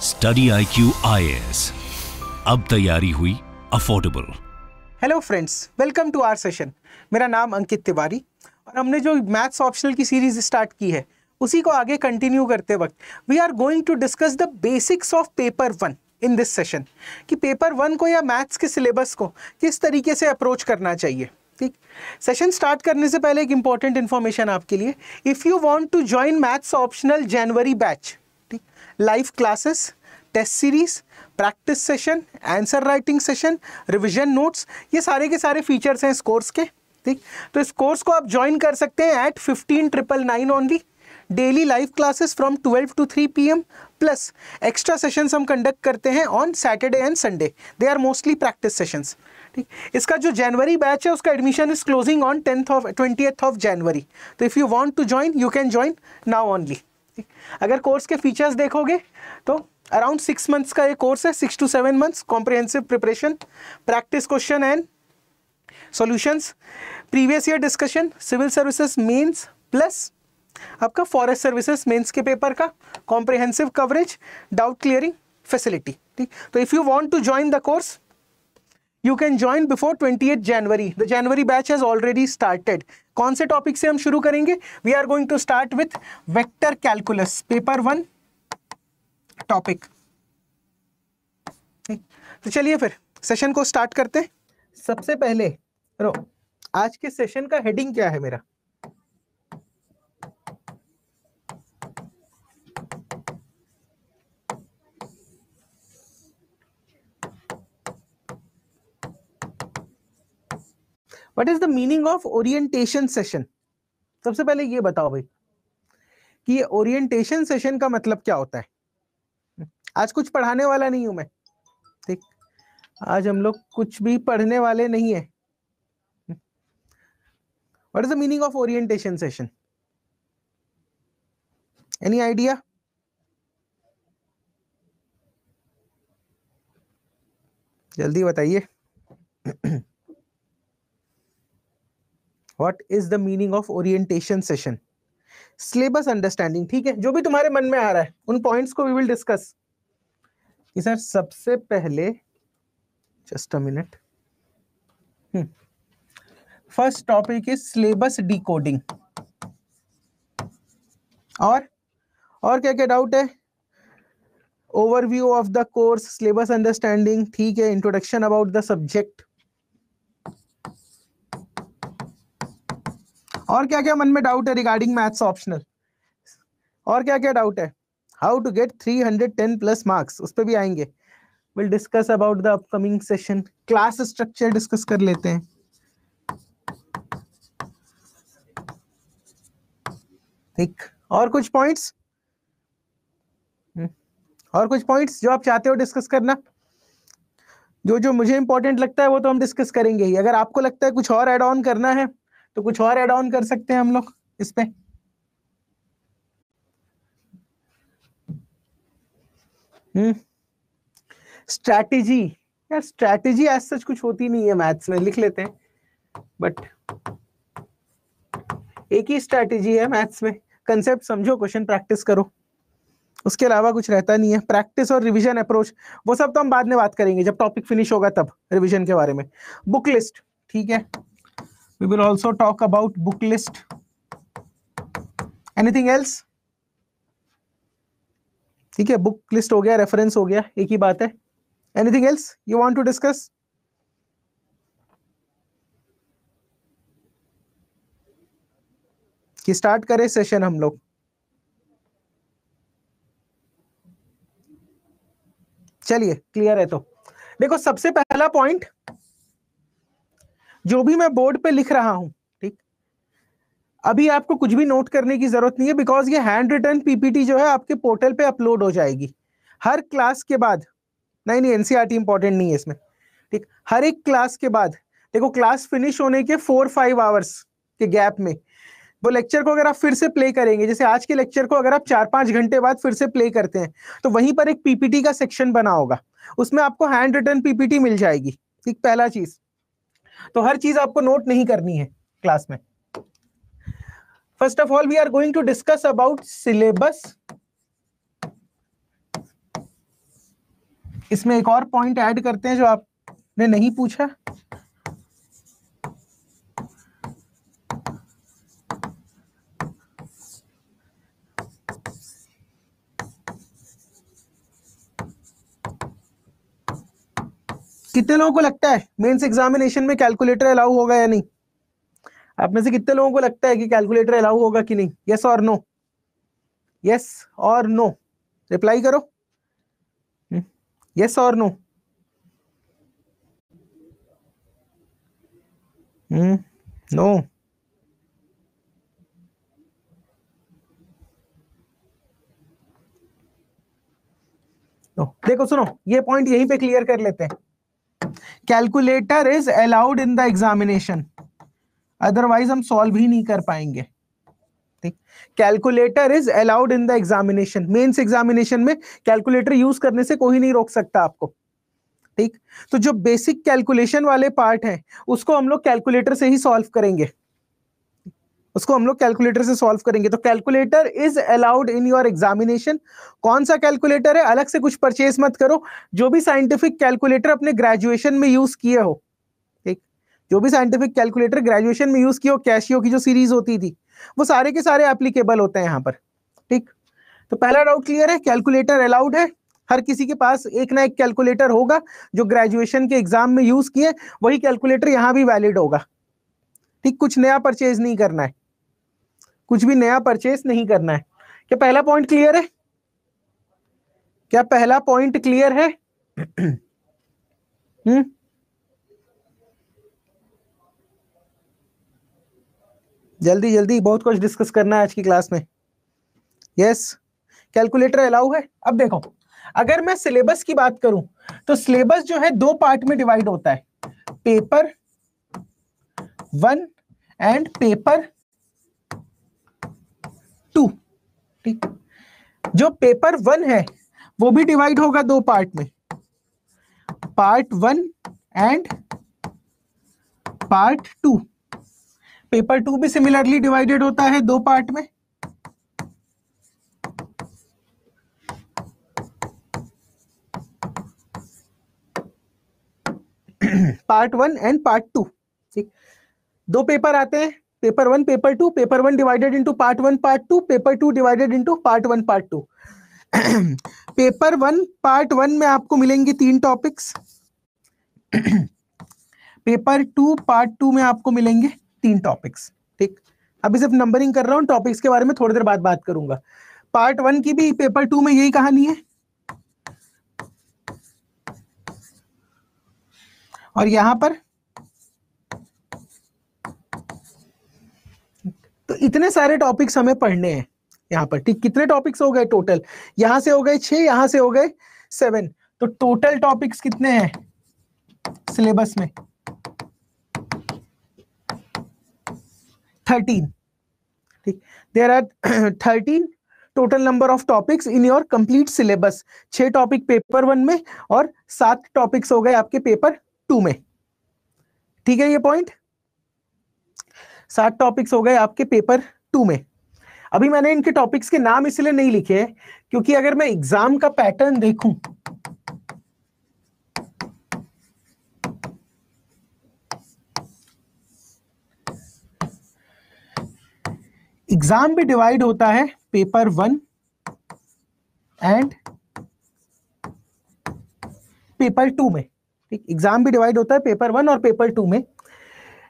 Study IQ IAS, अब तैयारी हुई affordable. Hello friends, welcome to our session. मेरा नाम अंकित तिवारी और हमने जो मैथ्स ऑप्शनल की सीरीज स्टार्ट की है उसी को आगे कंटिन्यू करते वक्त we are going to discuss the basics of paper 1 in this session, कि पेपर 1 को या मैथ्स के सिलेबस को किस तरीके से अप्रोच करना चाहिए। ठीक, सेशन स्टार्ट करने से पहले एक इंपॉर्टेंट इन्फॉर्मेशन आपके लिए। If you want to join maths optional जनवरी बैच, ठीक, live classes, test series, practice session, answer writing session, revision notes, ये सारे के सारे फीचर्स हैं इस कोर्स के। ठीक, तो इस कोर्स को आप ज्वाइन कर सकते हैं at 15,999 only. Daily live classes from 12 to 3 PM plus extra sessions हम कंडक्ट करते हैं on Saturday and Sunday. They are mostly practice sessions. ठीक, इसका जो जनवरी बैच है उसका admission is closing on 20th of January। तो if you want to join you can join now only. अगर कोर्स के फीचर्स देखोगे तो अराउंड 6 months का ये कोर्स है, 6 to 7 months, comprehensive preparation, practice question and solutions, previous year discussion, civil services mains plus आपका forest services mains के paper का comprehensive coverage, doubt clearing facility. ठीक, तो if you want to join the course you can join before 20th January. The January batch has already started. कौन से topic से हम शुरू करेंगे? We are going to start with vector calculus, paper 1 topic. तो चलिए फिर सेशन को स्टार्ट करते हैं। सबसे पहले आज के सेशन का हेडिंग क्या है मेरा? What is the meaning of orientation session? सबसे पहले ये बताओ भाई कि ये ओरिएंटेशन सेशन का मतलब क्या होता है। आज कुछ पढ़ाने वाला नहीं हूं मैं, ठीक, आज हम लोग कुछ भी पढ़ने वाले नहीं है। What is the meaning of orientation session? Any idea? जल्दी बताइए। What is the meaning of orientation session? Syllabus understanding, ठीक है, जो भी तुम्हारे मन में आ रहा है उन पॉइंट्स को वी विल डिस्कस। कि सर सबसे पहले just a minute, first topic is syllabus decoding. और क्या क्या डाउट है? Overview of the course, syllabus understanding, ठीक है, इंट्रोडक्शन अबाउट द सब्जेक्ट, और क्या क्या मन में डाउट है रिगार्डिंग मैथ्स ऑप्शनल? और क्या क्या डाउट है? How to get 310 plus marks, उस पर भी आएंगे। Will discuss about the upcoming session. Class structure discuss कर लेते हैं। ठीक, और कुछ पॉइंट्स जो आप चाहते हो डिस्कस करना? जो मुझे इंपॉर्टेंट लगता है वो तो हम डिस्कस करेंगे ही। अगर आपको लगता है कुछ और ऐड ऑन करना है तो कुछ और ऐड ऑन कर सकते हैं हम लोग इस पे। स्ट्रैटेजी, यार स्ट्रैटेजी एज सच कुछ होती नहीं है मैथ्स में, लिख लेते हैं, बट एक ही स्ट्रैटेजी है मैथ्स में, कंसेप्ट समझो, क्वेश्चन प्रैक्टिस करो, उसके अलावा कुछ रहता नहीं है। प्रैक्टिस और रिवीजन अप्रोच वो सब तो हम बाद में बात करेंगे, जब टॉपिक फिनिश होगा तब रिवीजन के बारे में। बुक लिस्ट, ठीक है, we will also talk about book list. Anything else? ठीक है, बुक लिस्ट हो गया, रेफरेंस हो गया, एक ही बात है। Anything else you want to discuss? कि स्टार्ट करें सेशन हम लोग? चलिए, क्लियर है तो देखो, सबसे पहला पॉइंट जो भी मैं बोर्ड पे लिख रहा हूं, ठीक, अभी आपको कुछ भी नोट करने की जरूरत नहीं है, बिकॉज ये हैंड रिटन पीपीटी जो है आपके पोर्टल पे अपलोड हो जाएगी हर क्लास के बाद। नहीं, एनसीईआरटी इंपॉर्टेंट नहीं है इसमें, ठीक, हर एक क्लास के बाद। देखो, क्लास फिनिश होने के 4-5 आवर्स के गैप में वो लेक्चर को अगर आप फिर से प्ले करेंगे, जैसे आज के लेक्चर को अगर आप 4-5 घंटे बाद फिर से प्ले करते हैं तो वहीं पर एक पीपीटी का सेक्शन बना होगा, उसमें आपको हैंड रिटन पीपीटी मिल जाएगी। ठीक, पहला चीज तो हर चीज आपको नोट नहीं करनी है क्लास में। First of all we are going to discuss about syllabus इसमें एक और पॉइंट ऐड करते हैं जो आपने नहीं पूछा। कितने लोगों को लगता है मेंस एग्जामिनेशन में कैलकुलेटर अलाउ होगा या नहीं? आप में से कितने लोगों को लगता है कि कैलकुलेटर अलाउ होगा कि नहीं? यस और नो? यस और नो रिप्लाई करो। यस और नो? नो। देखो सुनो, ये पॉइंट यहीं पे क्लियर कर लेते हैं। Calculator is allowed in the examination, otherwise हम सॉल्व ही नहीं कर पाएंगे। ठीक, calculator is allowed in the examination, mains examination में कैलकुलेटर यूज करने से कोई नहीं रोक सकता आपको। ठीक, तो जो बेसिक कैलकुलेशन वाले पार्ट है उसको हम लोग कैलकुलेटर से ही सॉल्व करेंगे, उसको हम लोग कैलकुलेटर से सॉल्व करेंगे। तो calculator is allowed in your examination. कौन सा कैलकुलेटर है? अलग से कुछ परचेज मत करो, जो भी साइंटिफिक कैलकुलेटर अपने ग्रेजुएशन में यूज किए हो। ठीक, जो भी साइंटिफिक कैलकुलेटर ग्रेजुएशन में यूज किए हो, कैशियो की जो सीरीज होती थी, वो सारे के सारे एप्लीकेबल होते हैं यहाँ पर। ठीक, तो पहला डाउट क्लियर है, कैलकुलेटर अलाउड है। हर किसी के पास एक ना एक कैलकुलेटर होगा जो ग्रेजुएशन के एग्जाम में यूज किए, वही कैलकुलेटर यहां भी वैलिड होगा। ठीक, कुछ नया परचेज नहीं करना है, कुछ भी नया परचेज नहीं करना है। क्या पहला पॉइंट क्लियर है? क्या पहला पॉइंट क्लियर है? जल्दी जल्दी, बहुत कुछ डिस्कस करना है आज की क्लास में। यस, कैलकुलेटर अलाउ है। अब देखो, अगर मैं सिलेबस की बात करूं तो सिलेबस जो है दो पार्ट में डिवाइड होता है, पेपर 1 एंड पेपर 2। ठीक, जो पेपर 1 है वो भी डिवाइड होगा दो पार्ट में, पार्ट 1 एंड पार्ट 2। पेपर 2 भी सिमिलरली डिवाइडेड होता है दो पार्ट में, पार्ट 1 एंड पार्ट 2। ठीक, दो पेपर आते हैं, paper 1 paper 2, paper 1 divided into part 1 part 2, paper 2 divided into part 1 part 2। Paper 1 part 1 में आपको मिलेंगे 3 टॉपिक्स, पेपर 2 पार्ट 2 में आपको मिलेंगे 3 टॉपिक्स। ठीक, अभी सिर्फ नंबरिंग कर रहा हूं, टॉपिक्स के बारे में थोड़ी देर बाद बात करूंगा। पार्ट 1 की भी पेपर 2 में यही कहानी है, और यहां पर तो इतने सारे टॉपिक्स हमें पढ़ने हैं यहां पर। ठीक, कितने टॉपिक्स हो गए टोटल? यहां से हो गए 6, यहां से हो गए 7, तो टोटल टॉपिक्स कितने हैं सिलेबस में? 13। ठीक, there are 13 total number of topics in your complete syllabus. 6 topic paper 1 में और 7 टॉपिक्स हो गए आपके पेपर 2 में। ठीक है, ये पॉइंट 7 टॉपिक्स हो गए आपके पेपर 2 में। अभी मैंने इनके टॉपिक्स के नाम इसलिए नहीं लिखे हैं क्योंकि अगर मैं एग्जाम का पैटर्न देखूं, एग्जाम भी डिवाइड होता है पेपर 1 एंड पेपर 2 में। ठीक, एग्जाम भी डिवाइड होता है पेपर 1 और पेपर 2 में।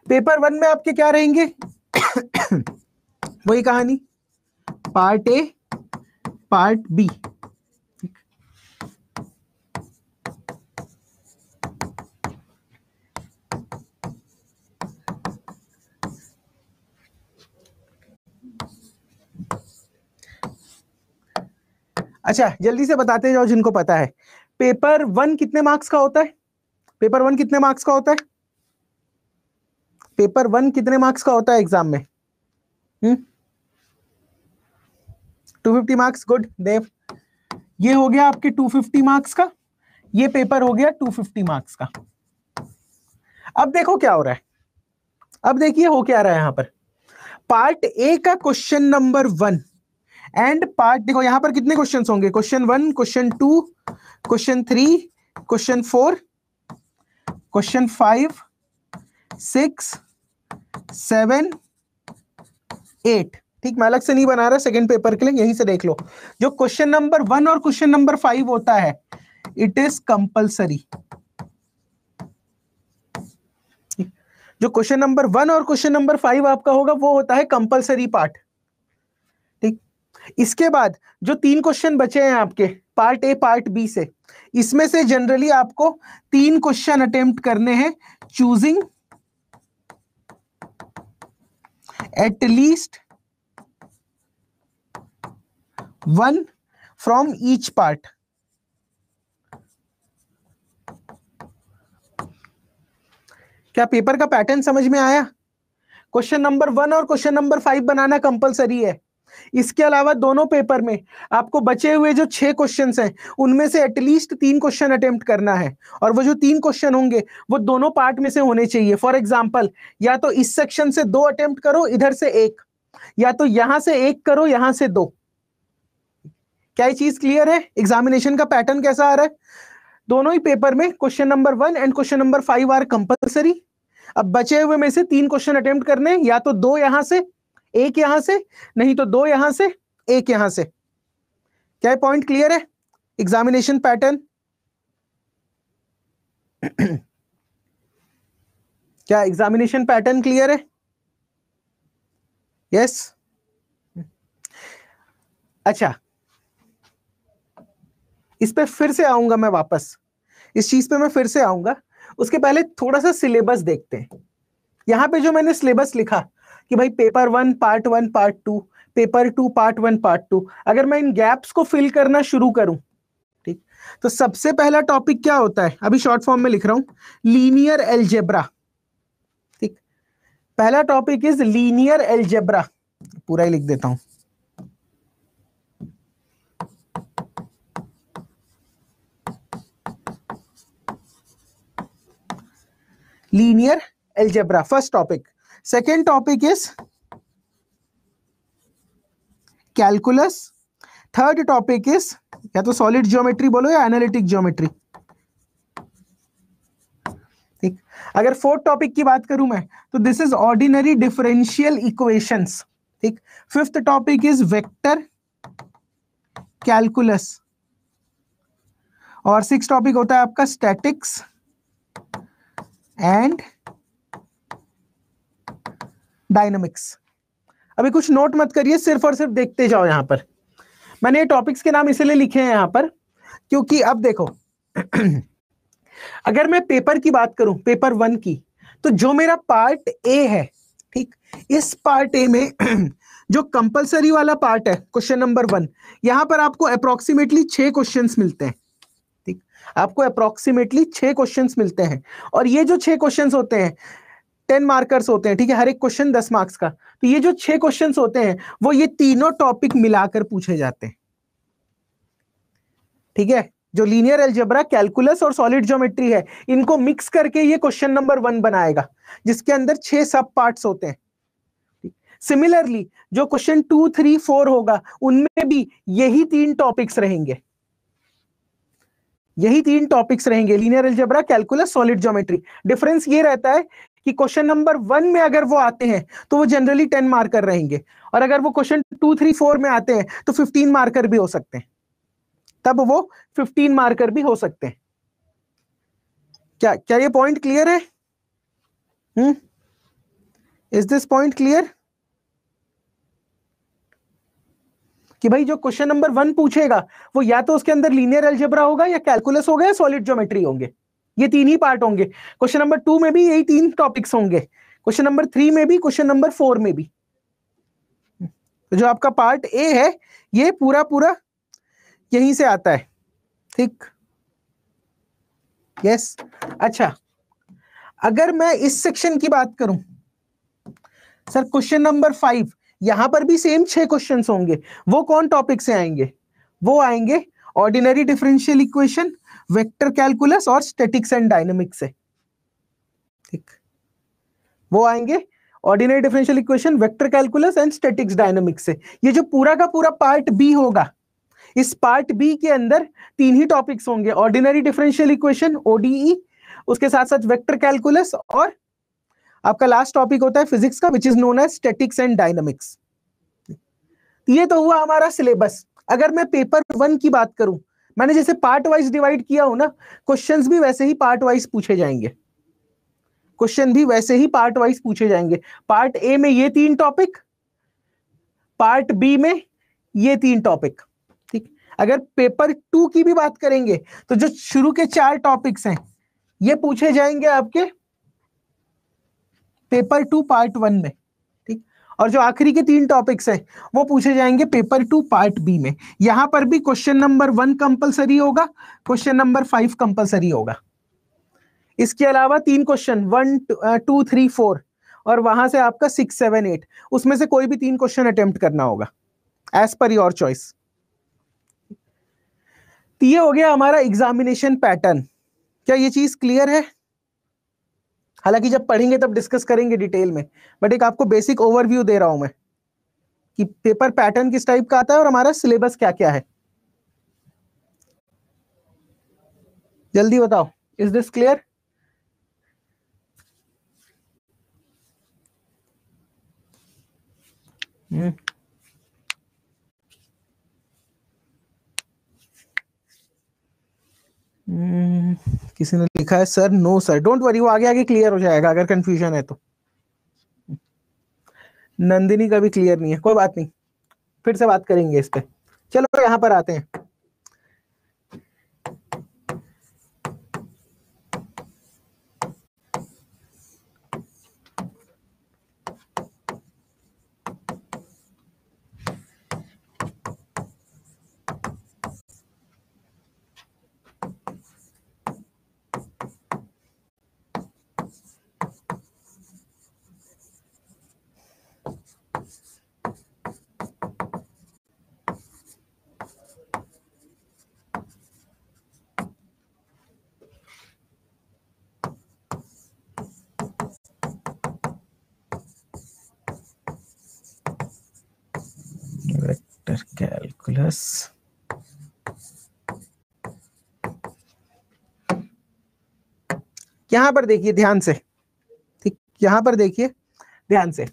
पेपर 1 में आपके क्या रहेंगे? वही कहानी, पार्ट ए पार्ट बी। अच्छा, जल्दी से बताते जाओ जिनको पता है, पेपर 1 कितने मार्क्स का होता है? पेपर 1 कितने मार्क्स का होता है? पेपर 1 कितने मार्क्स का होता है एग्जाम में? 250 मार्क्स। गुड देव, ये हो गया आपके 250 मार्क्स का, ये पेपर हो गया 250 मार्क्स का। अब देखो क्या हो रहा है, अब देखिए हो क्या रहा है यहां पर। पार्ट ए का क्वेश्चन नंबर 1 एंड पार्ट, देखो यहां पर कितने क्वेश्चंस होंगे? Question 1, question 2, question 3 question 4, question 5, 6, 7, 8। ठीक, मैं अलग से नहीं बना रहा सेकंड पेपर के लिए, यहीं से देख लो। जो क्वेश्चन नंबर 1 और क्वेश्चन नंबर 5 होता है, इट इज कंपल्सरी। जो क्वेश्चन नंबर 1 और क्वेश्चन नंबर 5 आपका होगा वो होता है कंपल्सरी पार्ट। ठीक, इसके बाद जो 3 क्वेश्चन बचे हैं आपके पार्ट ए पार्ट बी से, इसमें से जनरली आपको 3 क्वेश्चन अटेम्प्ट करने हैं, choosing at least 1 from each part. क्या पेपर का पैटर्न समझ में आया? क्वेश्चन नंबर 1 और क्वेश्चन नंबर 5 बनाना कंपलसरी है। इसके अलावा दोनों पेपर में आपको बचे हुए जो 6 क्वेश्चंस हैं उनमें से एटलीस्ट 3 क्वेश्चन अटेम्प्ट करना है, और वो जो 3 क्वेश्चन होंगे वो दोनों पार्ट में से होने चाहिए। फॉर एग्जांपल, या तो इस सेक्शन से 2 अटेम्प्ट करो, इधर से 1, या तो यहां से 1 करो, यहां से 2। क्या ये चीज क्लियर है? एग्जामिनेशन का पैटर्न कैसा आ रहा है? दोनों ही पेपर में question number 1 and question number 5 are compulsory. अब बचे हुए में से 3 क्वेश्चन अटेम्प्ट करने, या तो 2 यहां से, 1 यहां से, नहीं तो 2 यहां से, 1 यहां से। क्या ये पॉइंट क्लियर है? एग्जामिनेशन पैटर्न क्या एग्जामिनेशन पैटर्न क्लियर है? यस? अच्छा, इस पे फिर से आऊंगा मैं वापस, इस चीज पे मैं फिर से आऊंगा। उसके पहले थोड़ा सा सिलेबस देखते हैं। यहां पे जो मैंने सिलेबस लिखा कि भाई paper 1 part 1 part 2, paper 2 part 1 part 2, अगर मैं इन गैप्स को फिल करना शुरू करूं, ठीक, तो सबसे पहला टॉपिक क्या होता है? अभी शॉर्ट फॉर्म में लिख रहा हूं, लीनियर एलजेब्रा। ठीक, पहला टॉपिक इज लीनियर एलजेब्रा। पूरा ही लिख देता हूं। Linear algebra, first topic. Second topic is calculus. Third topic is या तो solid geometry बोलो या analytic geometry. ठीक, अगर फोर्थ टॉपिक की बात करूं मैं तो this is ordinary differential equations. ठीक, fifth topic is vector calculus, और सिक्स टॉपिक होता है आपका स्टैटिक्स एंड डायनामिक्स। अभी कुछ नोट मत करिए, सिर्फ और सिर्फ देखते जाओ। यहां पर मैंने ये टॉपिक्स के नाम इसलिए लिखे हैं यहां पर क्योंकि अब देखो अगर मैं पेपर की बात करूं, पेपर 1 की, तो जो मेरा पार्ट ए है, ठीक, इस पार्ट ए में जो कंपलसरी वाला पार्ट है क्वेश्चन नंबर 1, यहां पर आपको अप्रोक्सीमेटली 6 क्वेश्चंस मिलते हैं। ठीक, आपको अप्रोक्सीमेटली 6 क्वेश्चंस मिलते हैं, और ये जो 6 क्वेश्चंस होते हैं 10 मार्कर्स होते हैं। ठीक है, हर एक क्वेश्चन 10 मार्क्स का। तो ये जो 6 क्वेश्चंस होते हैं वो ये तीनों टॉपिक मिलाकर पूछे जाते हैं। ठीक है, जो लीनियर अलजेब्रा, कैलकुलस और सॉलिड ज्योमेट्री है, इनको मिक्स करके ये क्वेश्चन नंबर 1 बनाएगा, जिसके अंदर 6 सब पार्ट्स होते हैं। सिमिलरली जो क्वेश्चन 2, 3, 4 होगा, उनमें भी यही 3 टॉपिक्स रहेंगे, यही 3 टॉपिक्स रहेंगे, linear algebra, calculus, solid geometry. Difference ये रहता है कि क्वेश्चन नंबर 1 में अगर वो आते हैं तो वो जनरली 10 मार्कर रहेंगे, और अगर वो क्वेश्चन 2, 3, 4 में आते हैं तो 15 मार्कर भी हो सकते हैं, तब वो 15 मार्कर भी हो सकते हैं। क्या क्या ये पॉइंट क्लियर है? इज दिस पॉइंट क्लियर कि भाई जो क्वेश्चन नंबर 1 पूछेगा वो या तो उसके अंदर लीनियर अलजेब्रा होगा, या कैलकुलस होगा, या सॉलिड ज्योमेट्री होंगे, ये 3 ही पार्ट होंगे। क्वेश्चन नंबर 2 में भी यही 3 टॉपिक्स होंगे, क्वेश्चन नंबर 3 में भी, क्वेश्चन नंबर 4 में भी। तो जो आपका पार्ट ए है ये पूरा पूरा यहीं से आता है। ठीक, यस। अच्छा, अगर मैं इस सेक्शन की बात करूं, सर क्वेश्चन नंबर 5, यहां पर भी सेम 6 क्वेश्चंस होंगे। वो कौन टॉपिक से आएंगे? वो आएंगे ordinary differential equation, vector calculus और स्टैटिक्स एंड डायनामिक्स से। ठीक, वो आएंगे ordinary differential equation, vector calculus and statics dynamics से। ये जो पूरा का पूरा पार्ट बी होगा, इस पार्ट बी के अंदर 3 ही टॉपिक्स होंगे, ऑर्डिनरी डिफरेंशियल इक्वेशन ओडीई, उसके साथ साथ वेक्टर कैलकुलस, और आपका लास्ट टॉपिक होता है फिजिक्स का which is known as statics and dynamics. ये तो हुआ हमारा सिलेबस। अगर मैं पेपर 1 की बात करूं, मैंने जैसे पार्ट वाइज डिवाइड किया हूं ना, क्वेश्चंस भी वैसे ही पार्ट वाइज पूछे जाएंगे, क्वेश्चन भी वैसे ही पार्ट वाइज पूछे जाएंगे। पार्ट ए में ये 3 टॉपिक, पार्ट बी में ये 3 टॉपिक, ठीक। अगर पेपर 2 की भी बात करेंगे तो जो शुरू के 4 टॉपिक्स हैं ये पूछे जाएंगे आपके पेपर 2 पार्ट 1 में, ठीक। और जो आखिरी के 3 टॉपिक्स हैं वो पूछे जाएंगे पेपर 2 पार्ट बी में। यहां पर भी क्वेश्चन नंबर 1 कंपलसरी होगा, क्वेश्चन नंबर 5 कंपलसरी होगा। इसके अलावा 3 क्वेश्चन 1 2 3 4 और वहां से आपका 6 7 8, उसमें से कोई भी 3 क्वेश्चन अटेम्प्ट करना होगा एज पर योर चॉइस। तो ये हो गया हमारा एग्जामिनेशन पैटर्न। क्या ये चीज क्लियर है? हालांकि जब पढ़ेंगे तब डिस्कस करेंगे डिटेल में, बट एक आपको बेसिक ओवरव्यू दे रहा हूं मैं कि पेपर पैटर्न किस टाइप का आता है और हमारा सिलेबस क्या क्या है। जल्दी बताओ, इज दिस क्लियर? किसी ने लिखा है sir no sir, don't worry, वो आगे आगे क्लियर हो जाएगा अगर कंफ्यूजन है तो। नंदिनी का भी क्लियर नहीं है, कोई बात नहीं, फिर से बात करेंगे इस पे। चलो यहां पर आते हैं। वेक्टर कैलकुलस, यहां पर देखिए ध्यान से, ठीक, यहां पर देखिए ध्यान से।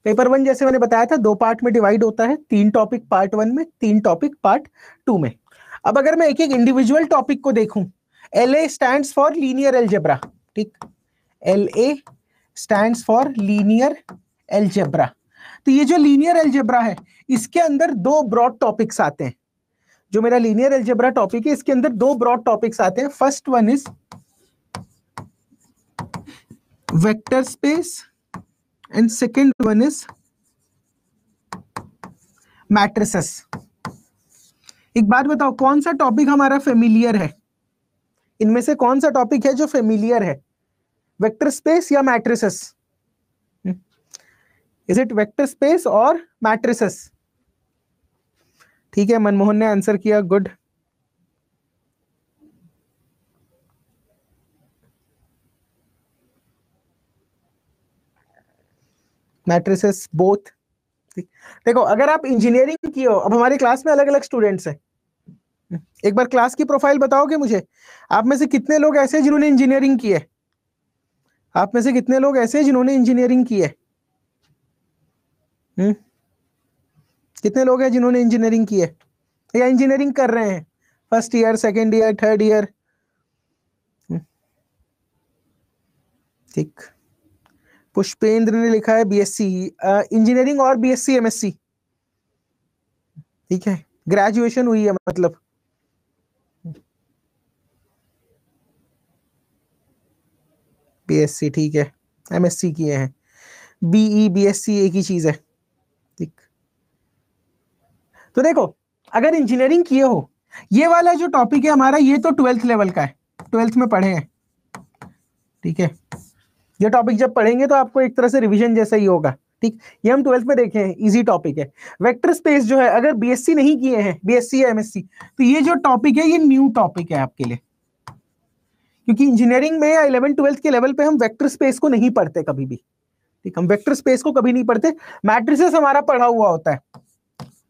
पेपर 1 जैसे मैंने बताया था 2 पार्ट में डिवाइड होता है, 3 टॉपिक पार्ट 1 में, 3 टॉपिक पार्ट 2 में। अब अगर मैं एक एक इंडिविजुअल टॉपिक को देखूं, LA stands for linear algebra, ठीक, LA stands for linear algebra. तो ये जो लीनियर अलजेब्रा है इसके अंदर 2 ब्रॉड टॉपिक्स आते हैं। जो मेरा लीनियर अलजेब्रा टॉपिक है इसके अंदर 2 ब्रॉड टॉपिक्स आते हैं। First one is vector space and second one is matrices. एक बात बताओ, कौन सा टॉपिक हमारा फेमिलियर है? इनमें से कौन सा टॉपिक है जो फेमिलियर है, वेक्टर स्पेस या matrices? Is it vector space और मैट्रिसेस? ठीक है, मनमोहन ने आंसर किया, गुड। Matrices both. देखो अगर आप इंजीनियरिंग की हो, अब हमारी क्लास में अलग अलग स्टूडेंट्स हैं, एक बार क्लास की प्रोफाइल बताओगे मुझे? आप में से कितने लोग ऐसे हैं जिन्होंने इंजीनियरिंग की है? आप में से कितने लोग ऐसे हैं जिन्होंने इंजीनियरिंग की है? कितने लोग हैं जिन्होंने इंजीनियरिंग की है या इंजीनियरिंग कर रहे हैं? First year, second year, third year? ठीक, पुष्पेंद्र ने लिखा है बीएससी इंजीनियरिंग और बीएससी एमएससी, ठीक है, ग्रेजुएशन हुई है मतलब। बीएससी ठीक है, एमएससी किए हैं, बीई बीएससी एक ही चीज है, ठीक। तो देखो अगर इंजीनियरिंग किए हो, ये वाला जो टॉपिक है हमारा ये तो 12th लेवल का है, 12th में पढ़े हैं, ठीक है। ये टॉपिक जब पढ़ेंगे तो आपको एक तरह से रिवीजन जैसा ही होगा, ठीक। ये हम 12th में देखे हैं, इजी टॉपिक है। वेक्टर स्पेस जो है अगर बीएससी नहीं किए हैं, बीएससी या एमएससी, तो ये जो टॉपिक है ये न्यू टॉपिक है आपके लिए, क्योंकि इंजीनियरिंग में या 11th 12th के लेवल पे हम वेक्टर स्पेस को नहीं पढ़ते कभी भी, ठीक। हम वेक्टर स्पेस को कभी नहीं पढ़ते, मैट्रिसेस हमारा पढ़ा हुआ होता है।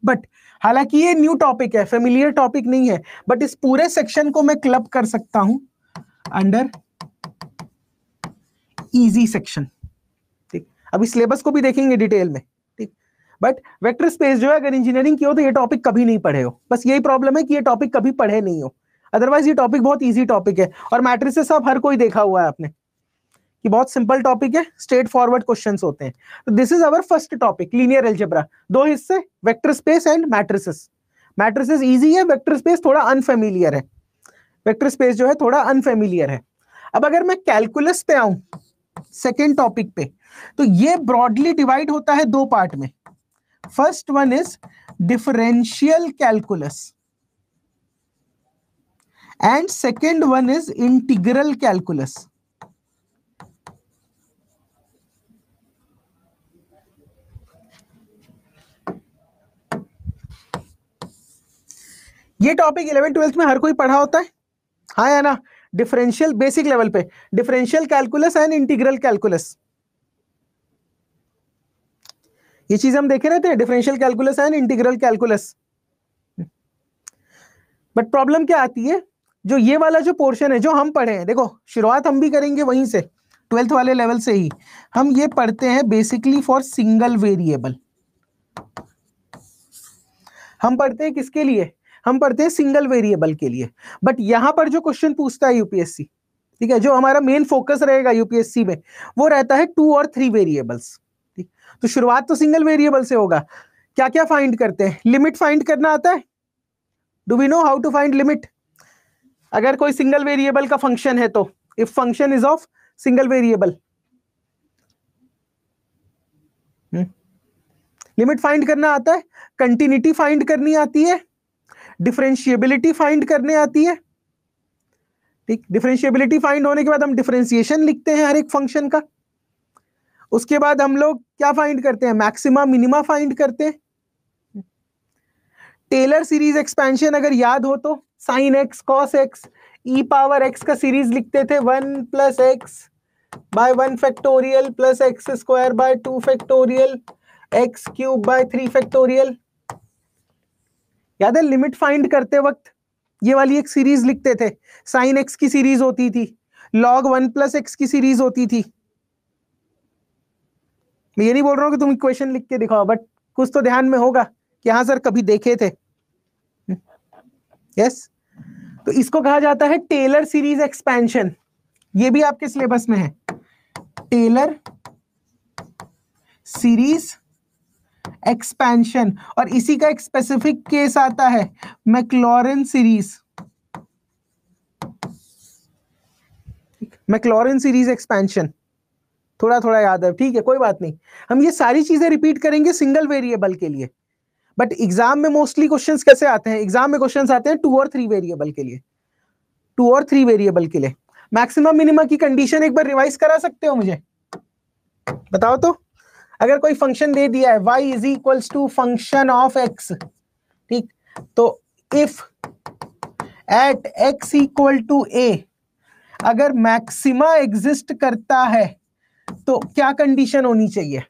बट हालांकि ये न्यू टॉपिक है, फेमिलियर टॉपिक नहीं है, बट इस पूरे सेक्शन को मैं क्लब कर सकता हूं अंडर इजी सेक्शन। ठीक, अभी सिलेबस को भी देखेंगे डिटेल में। ठीक, बट वेक्टर स्पेस जो है अगर इंजीनियरिंग की हो तो ये टॉपिक कभी नहीं पढ़े हो, बस यही प्रॉब्लम है कि ये टॉपिक कभी पढ़े नहीं हो, अदरवाइज ये टॉपिक बहुत इजी टॉपिक है। और मैट्रिसेस सब हर कोई देखा हुआ है आपने कि बहुत सिंपल टॉपिक है, स्ट्रेट फॉरवर्ड क्वेश्चंस होते हैं। तो this is our first topic, linear algebra. दो हिस्से, vector space and matrices. Matrices easy है, वेक्टर स्पेस थोड़ा अनफेमिलियर है। वेक्टर स्पेस जो है थोड़ा अनफेमिलियर है। अब अगर मैं कैलकुलस पे आऊं, सेकेंड टॉपिक पे, तो ये ब्रॉडली डिवाइड होता है दो पार्ट में। First one is differential calculus and second one is integral calculus. ये टॉपिक 11th-12th में हर कोई पढ़ा होता है, हाँ या ना? डिफरेंशियल बेसिक लेवल पे, differential calculus and integral calculus, ये चीज हम देखे रहते हैं, differential calculus and integral calculus. But problem क्या आती है, जो ये वाला जो पोर्शन है जो हम पढ़े हैं, देखो शुरुआत हम भी करेंगे वहीं से, 12th वाले लेवल से ही। हम ये पढ़ते हैं बेसिकली फॉर सिंगल वेरिएबल। हम पढ़ते हैं किसके लिए? हम पढ़ते हैं सिंगल वेरिएबल के लिए। बट यहां पर जो क्वेश्चन पूछता है यूपीएससी, ठीक है, जो हमारा मेन फोकस रहेगा यूपीएससी में, वो रहता है 2 और 3 वेरिएबल्स। ठीक, तो शुरुआत तो सिंगल वेरिएबल से होगा। क्या क्या फाइंड करते हैं? लिमिट फाइंड करना आता है? Do we know how to find limit? अगर कोई सिंगल वेरिएबल का फंक्शन है तो, if function is of single variable, limit find करना आता है, कंटिन्यूटी फाइंड करनी आती है, डिफरेंशिएबिलिटी फाइंड करने आती है। ठीक, डिफरेंशिएबिलिटी फाइंड होने के बाद हम डिफरेंशिएशन लिखते हैं हर एक फंक्शन का। उसके बाद हम लोग क्या फाइंड करते हैं? मैक्सिमा मिनिमा फाइंड करते हैं। टेलर सीरीज एक्सपेंशन अगर याद हो तो, साइन एक्स कॉस एक्स ई पावर एक्स का सीरीज लिखते थे, 1 + x by 1 factorial plus x square by 2 factorial x cube by 3 factorial. याद है? लिमिट फाइंड करते वक्त ये वाली एक सीरीज लिखते थे, साइन एक्स की सीरीज होती थी, लॉग 1 + x की सीरीज होती थी। मैं ये नहीं बोल रहा हूं कि तुम इक्वेशन लिख के दिखाओ, बट कुछ तो ध्यान में होगा कि हाँ सर कभी देखे थे। यस, तो इसको कहा जाता है टेलर सीरीज एक्सपेंशन। ये भी आपके सिलेबस में है, टेलर सीरीज एक्सपेंशन। और इसी का एक स्पेसिफिक केस आता है, मैक्लॉरेन सीरीज। मैक्लॉरेन सीरीज एक्सपेंशन थोड़ा थोड़ा याद है, ठीक है, कोई बात नहीं। हम ये सारी चीजें रिपीट करेंगे सिंगल वेरिएबल के लिए। बट एग्जाम में मोस्टली क्वेश्चंस कैसे आते हैं? एग्जाम में क्वेश्चंस आते हैं 2 और 3 वेरिएबल के लिए। 2 और 3 वेरिएबल के लिए मैक्सिमम मिनिमा की कंडीशन एक बार रिवाइज करा सकते हो मुझे? बताओ तो। अगर कोई फंक्शन दे दिया है y = फंक्शन ऑफ x, ठीक, तो इफ एट x = a अगर मैक्सिमा एग्जिस्ट करता है तो क्या कंडीशन होनी चाहिए?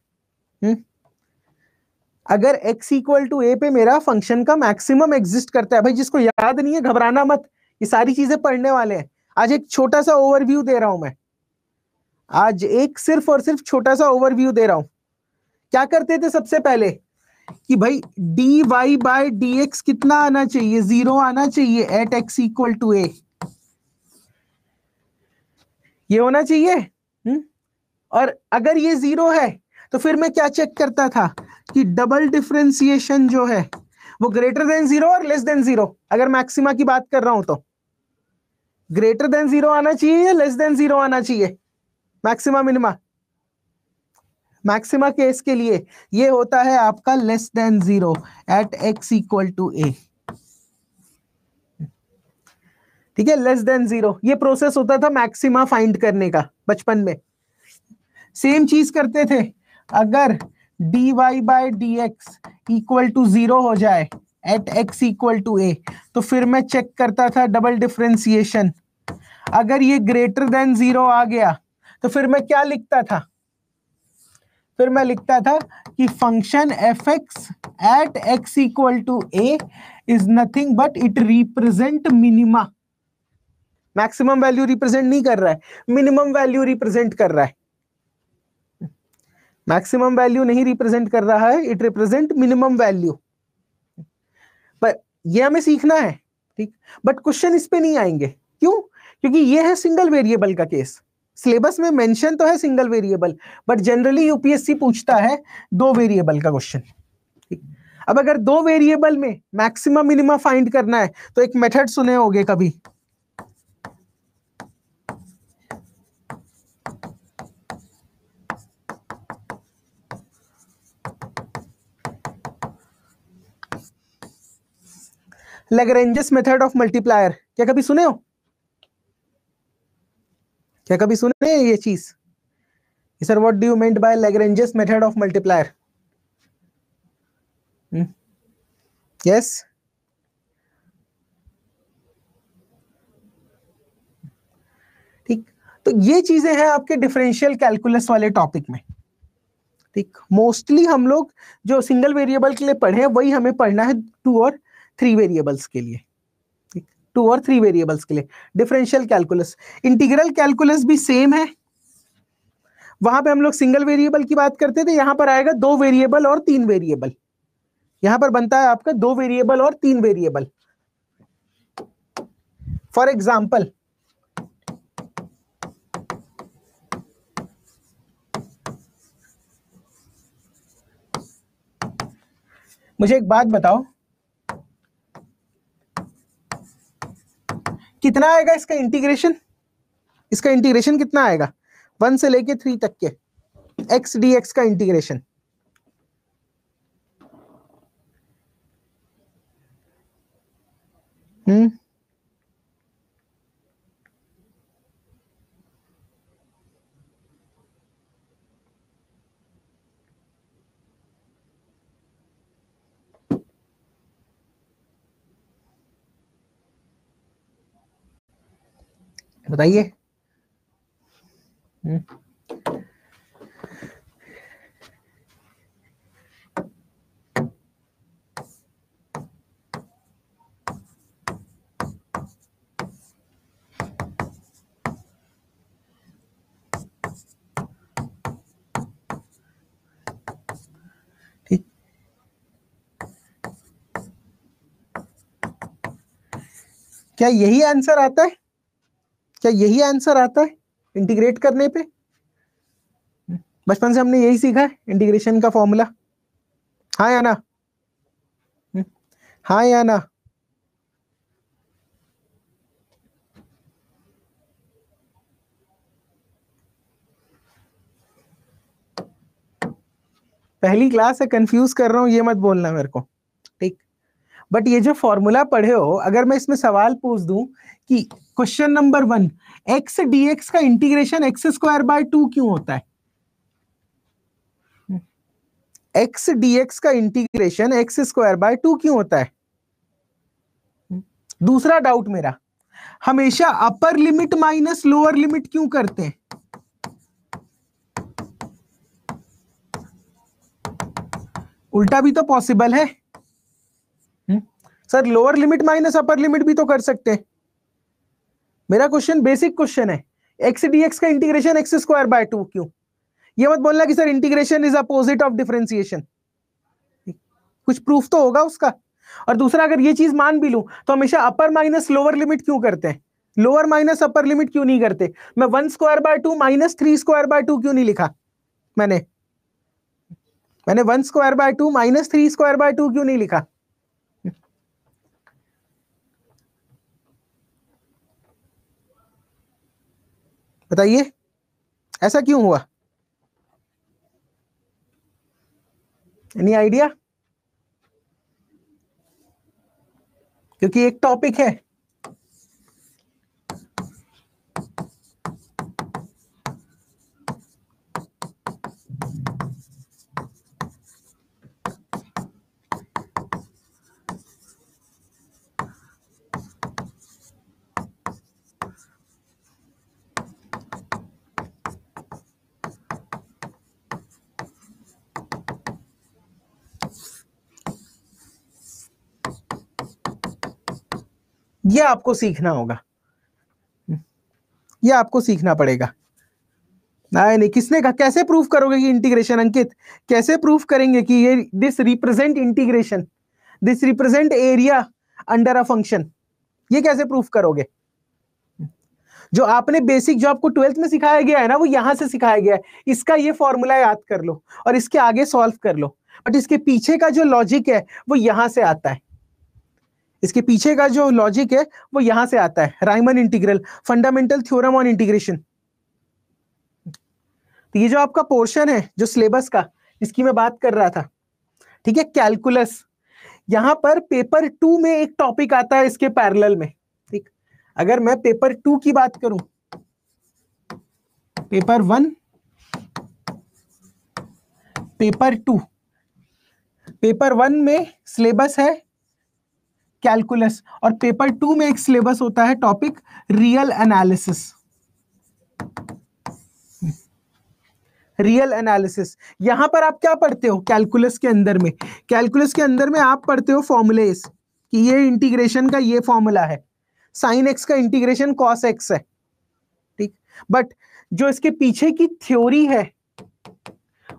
अगर x = a पे मेरा फंक्शन का मैक्सिमम एग्जिस्ट करता है, भाई जिसको याद नहीं है घबराना मत, ये सारी चीजें पढ़ने वाले हैं। आज एक छोटा सा ओवरव्यू दे रहा हूं मैं, आज एक सिर्फ और सिर्फ छोटा सा ओवरव्यू दे रहा हूं। क्या करते थे सबसे पहले कि भाई dy/dx कितना आना चाहिए? 0 आना चाहिए एट x = a, ये होना चाहिए। और अगर ये 0 है तो फिर मैं क्या चेक करता था कि डबल डिफरेंशिएशन जो है वो ग्रेटर देन 0 और लेस देन 0, अगर मैक्सिमा की बात कर रहा हूं तो ग्रेटर देन 0 आना चाहिए या लेस देन 0 आना चाहिए? मैक्सिमा मिनिमा, मैक्सिमा केस के लिए ये होता है आपका less than 0 at x = a। ठीक है, लेस देन 0 ये प्रोसेस होता था मैक्सिमा फाइंड करने का बचपन में। सेम चीज करते थे, अगर dy/dx = 0 हो जाए एट x = a तो फिर मैं चेक करता था डबल डिफरेंशिएशन। अगर ये ग्रेटर देन 0 आ गया तो फिर मैं क्या लिखता था? फिर मैं लिखता था कि function f x at x equal to a is nothing but it represent minima. Maximum value represent नहीं कर रहा है, मिनिमम वैल्यू रिप्रेजेंट कर रहा है। मैक्सिमम वैल्यू नहीं रिप्रेजेंट कर रहा है, इट रिप्रेजेंट मिनिमम वैल्यू। पर ये हमें सीखना है, ठीक। बट क्वेश्चन इस पे नहीं आएंगे, क्यों? क्योंकि ये है सिंगल वेरिएबल का केस। सिलेबस में मेंशन तो है single variable, but generally UPSC पूछता है दो वेरिएबल का क्वेश्चन। ठीक। अब अगर दो वेरिएबल में मैक्सिमम मिनिमम फाइंड करना है तो एक मेथड सुने होंगे कभी, लैग्रेंजेस मेथड ऑफ मल्टीप्लायर। क्या कभी सुने हो? क्या कभी सुने ये चीज? Sir what do you mean by Lagrange's method of multiplier? Yes. ठीक। तो ये चीजें हैं आपके डिफरेंशियल कैलकुलस वाले टॉपिक में। ठीक। मोस्टली हम लोग जो सिंगल वेरिएबल के लिए पढ़े हैं वही हमें पढ़ना है 2 और 3 वेरिएबल्स के लिए। ठीक। 2 और 3 वेरिएबल्स के लिए डिफरेंशियल कैलकुलस। इंटीग्रल कैलकुलस भी सेम है, वहां पे हम लोग सिंगल वेरिएबल की बात करते थे, यहां पर आएगा 2 वेरिएबल और 3 वेरिएबल। यहां पर बनता है आपका 2 वेरिएबल और 3 वेरिएबल। फॉर एग्जाम्पल, मुझे एक बात बताओ, कितना आएगा इसका इंटीग्रेशन? इसका इंटीग्रेशन कितना आएगा 1 से लेके 3 तक के एक्स डी एक्स का इंटीग्रेशन? बताइए। ठीक। क्या यही आंसर आता है? क्या यही आंसर आता है इंटीग्रेट करने पे? बचपन से हमने यही सीखा है इंटीग्रेशन का फॉर्मूला। हाँ या ना? हाँ या ना? पहली क्लास है, कंफ्यूज कर रहा हूं ये मत बोलना मेरे को, ठीक। बट ये जो फॉर्मूला पढ़े हो, अगर मैं इसमें सवाल पूछ दूं कि question number 1, x d x का इंटीग्रेशन एक्स स्क्वायर बाय 2 क्यों होता है? एक्स डी एक्स का इंटीग्रेशन एक्स स्क्वायर बाय 2 क्यों होता है? दूसरा डाउट मेरा, हमेशा upper limit minus lower limit क्यों करते हैं? उल्टा भी तो पॉसिबल है। Sir lower limit minus upper limit भी तो कर सकते हैं। मेरा क्वेश्चन बेसिक क्वेश्चन है, एक्स डी एक्स का इंटीग्रेशन एक्स स्क्वायर बाय 2 क्यों? ये मत बोलना कि sir integration is opposite of differentiation, कुछ प्रूफ तो होगा उसका। और दूसरा, अगर ये चीज मान भी लूं तो हमेशा अपर माइनस लोअर लिमिट क्यों करते हैं? लोअर माइनस अपर लिमिट क्यों नहीं करते? मैं 1 square by 2 minus 3 square by 2 क्यों नहीं लिखा? मैंने 1 square by 2 minus 3 square by 2 क्यों नहीं लिखा? बताइए, ऐसा क्यों हुआ? Any idea? क्योंकि एक टॉपिक है, ये आपको सीखना होगा, ये आपको सीखना पड़ेगा। नहीं, किसने कहा? कैसे प्रूफ करोगे कि इंटीग्रेशन? अंकित, कैसे प्रूफ करेंगे कि ये this represent integration, this represent area under a function? ये कैसे प्रूफ करोगे? जो आपने बेसिक, जो आपको 12th में सिखाया गया है ना, वो यहां से सिखाया गया है। इसका ये फॉर्मूला याद कर लो और इसके आगे सॉल्व कर लो, बट इसके पीछे का जो लॉजिक है वो यहां से आता है। इसके पीछे का जो लॉजिक है वो यहां से आता है। Riemann integral, fundamental theorem on integration. तो ये जो आपका पोर्शन है जो सिलेबस का, इसकी मैं बात कर रहा था, ठीक है, कैलकुलस। यहां पर पेपर 2 में एक टॉपिक आता है इसके पैरेलल में, ठीक। अगर मैं पेपर 2 की बात करूं, पेपर 1, पेपर 2, पेपर 1 में सिलेबस है कैलकुलस और पेपर 2 में एक सिलेबस होता है topic real analysis. Real analysis. यहां पर आप क्या पढ़ते हो कैलकुलस के अंदर में? कैलकुलस के अंदर में आप पढ़ते हो फॉर्मूलेस कि ये इंटीग्रेशन का ये फॉर्मूला है, साइन एक्स का इंटीग्रेशन कॉस एक्स है, ठीक। बट जो इसके पीछे की थ्योरी है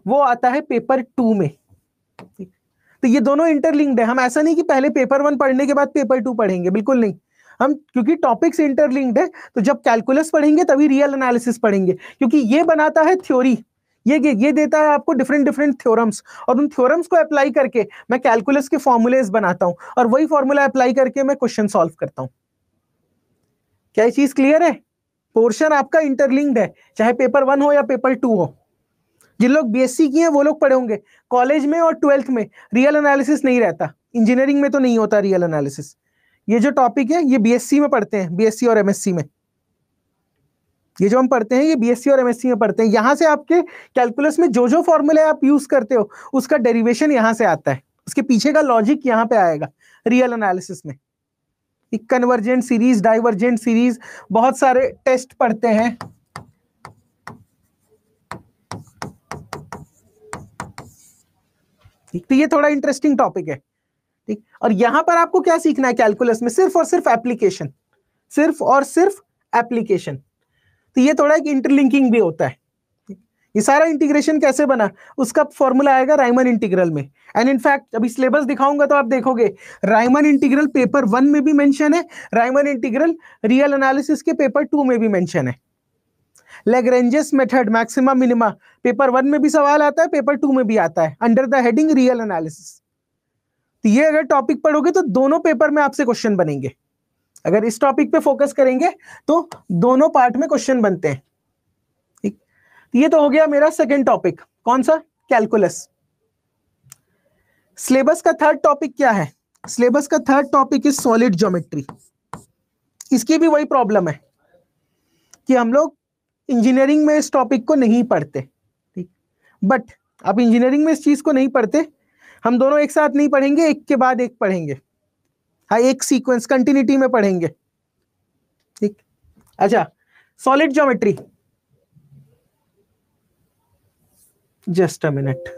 वो आता है पेपर 2 में, ठीक। तो ये दोनों इंटरलिंक्ड है। हम ऐसा नहीं कि पहले पेपर 1 पढ़ने के बाद पेपर 2 पढ़ेंगे, बिल्कुल नहीं। हम, क्योंकि टॉपिक्स इंटरलिंक्ड है, तो जब कैलकुलस पढ़ेंगे तभी रियल एनालिसिस पढ़ेंगे, क्योंकि ये बनाता है थ्योरी, ये देता है आपको डिफरेंट डिफरेंट थ्योरम्स, और उन थ्योरम्स को अप्लाई करके मैं कैलकुलस के फॉर्मूलेस बनाता हूं और वही फॉर्मूला अप्लाई करके मैं क्वेश्चन सॉल्व करता हूं। क्या ये चीज क्लियर है? पोर्शन आपका इंटरलिंक्ड है, चाहे पेपर 1 हो या पेपर 2 हो। जिन लोग बीएससी किए हैं वो लोग पढ़े होंगे कॉलेज में और 12th में रियल एनालिसिस नहीं रहता, इंजीनियरिंग में तो नहीं होता रियल एनालिसिस। ये जो टॉपिक है ये बीएससी में पढ़ते हैं, बीएससी और एमएससी में। ये जो हम पढ़ते हैं ये बीएससी और एमएससी में पढ़ते हैं। यहां से आपके कैलकुलस में जो जो फॉर्मूले आप यूज करते हो उसका डेरिवेशन यहां से आता है, उसके पीछे का लॉजिक यहां पे आएगा रियल एनालिसिस में। कन्वर्जेंट सीरीज, डाइवर्जेंट सीरीज, बहुत सारे टेस्ट पढ़ते हैं। ठीक, तो ये थोड़ा इंटरेस्टिंग टॉपिक है, ठीक। और यहां पर आपको क्या सीखना है कैलकुलस में? सिर्फ और सिर्फ एप्लीकेशन, सिर्फ और सिर्फ एप्लीकेशन। तो ये थोड़ा एक इंटरलिंकिंग भी होता है। ये सारा इंटीग्रेशन कैसे बना उसका फॉर्मूला आएगा राइमन इंटीग्रल में। एंड इनफैक्ट अभी सिलेबस दिखाऊंगा तो आप देखोगे राइमन इंटीग्रल पेपर 1 में भी मेंशन है, राइमन इंटीग्रल रियल एनालिसिस के पेपर 2 में भी मेंशन है। Lagrange's method, maxima minima, paper 1 में भी सवाल आता है, पेपर 2 में भी आता है under the heading real analysis. तो ये अगर टॉपिक पढ़ोगे तो दोनों पेपर में आपसे क्वेश्चन बनेंगे। अगर इस टॉपिक पे फोकस करेंगे तो दोनों पार्ट में क्वेश्चन बनते हैं, ठीक। ये तो हो गया मेरा सेकंड टॉपिक, कौन सा? कैलकुलस। सिलेबस का थर्ड टॉपिक क्या है? सिलेबस का third topic is solid geometry. इसकी भी वही प्रॉब्लम है कि हम लोग इंजीनियरिंग में इस टॉपिक को नहीं पढ़ते, ठीक। बट आप इंजीनियरिंग में इस चीज को नहीं पढ़ते, हम दोनों एक साथ नहीं पढ़ेंगे, एक के बाद एक पढ़ेंगे, हाँ, एक सीक्वेंस कंटिन्यूटी में पढ़ेंगे, ठीक। अच्छा, solid geometry, just a minute.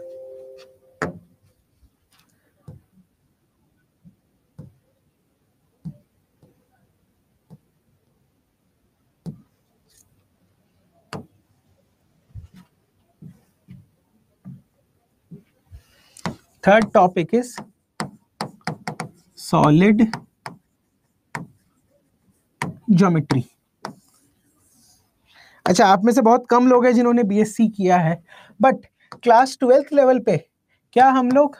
Third topic is solid geometry. अच्छा, आप में से बहुत कम लोग हैं जिन्होंने बीएससी किया है, बट क्लास 12th लेवल पे क्या हम लोग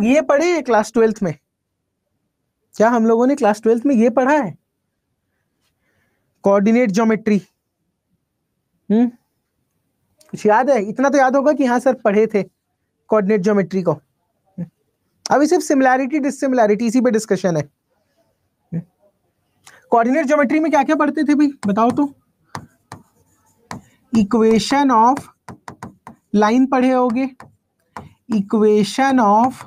ये पढ़े हैं क्लास 12th में? क्या हम लोगों ने क्लास 12th में ये पढ़ा है कोऑर्डिनेट ज्योमेट्री? कुछ याद है? इतना तो याद होगा कि हाँ सर पढ़े थे कोऑर्डिनेट ज्योमेट्री को। अभी सिर्फ सिमिलैरिटी डिससिमिलैरिटी इसी पे डिस्कशन है। कोऑर्डिनेट ज्योमेट्री में क्या क्या पढ़ते थे भाई, बताओ तो? इक्वेशन ऑफ लाइन पढ़े होगे, इक्वेशन ऑफ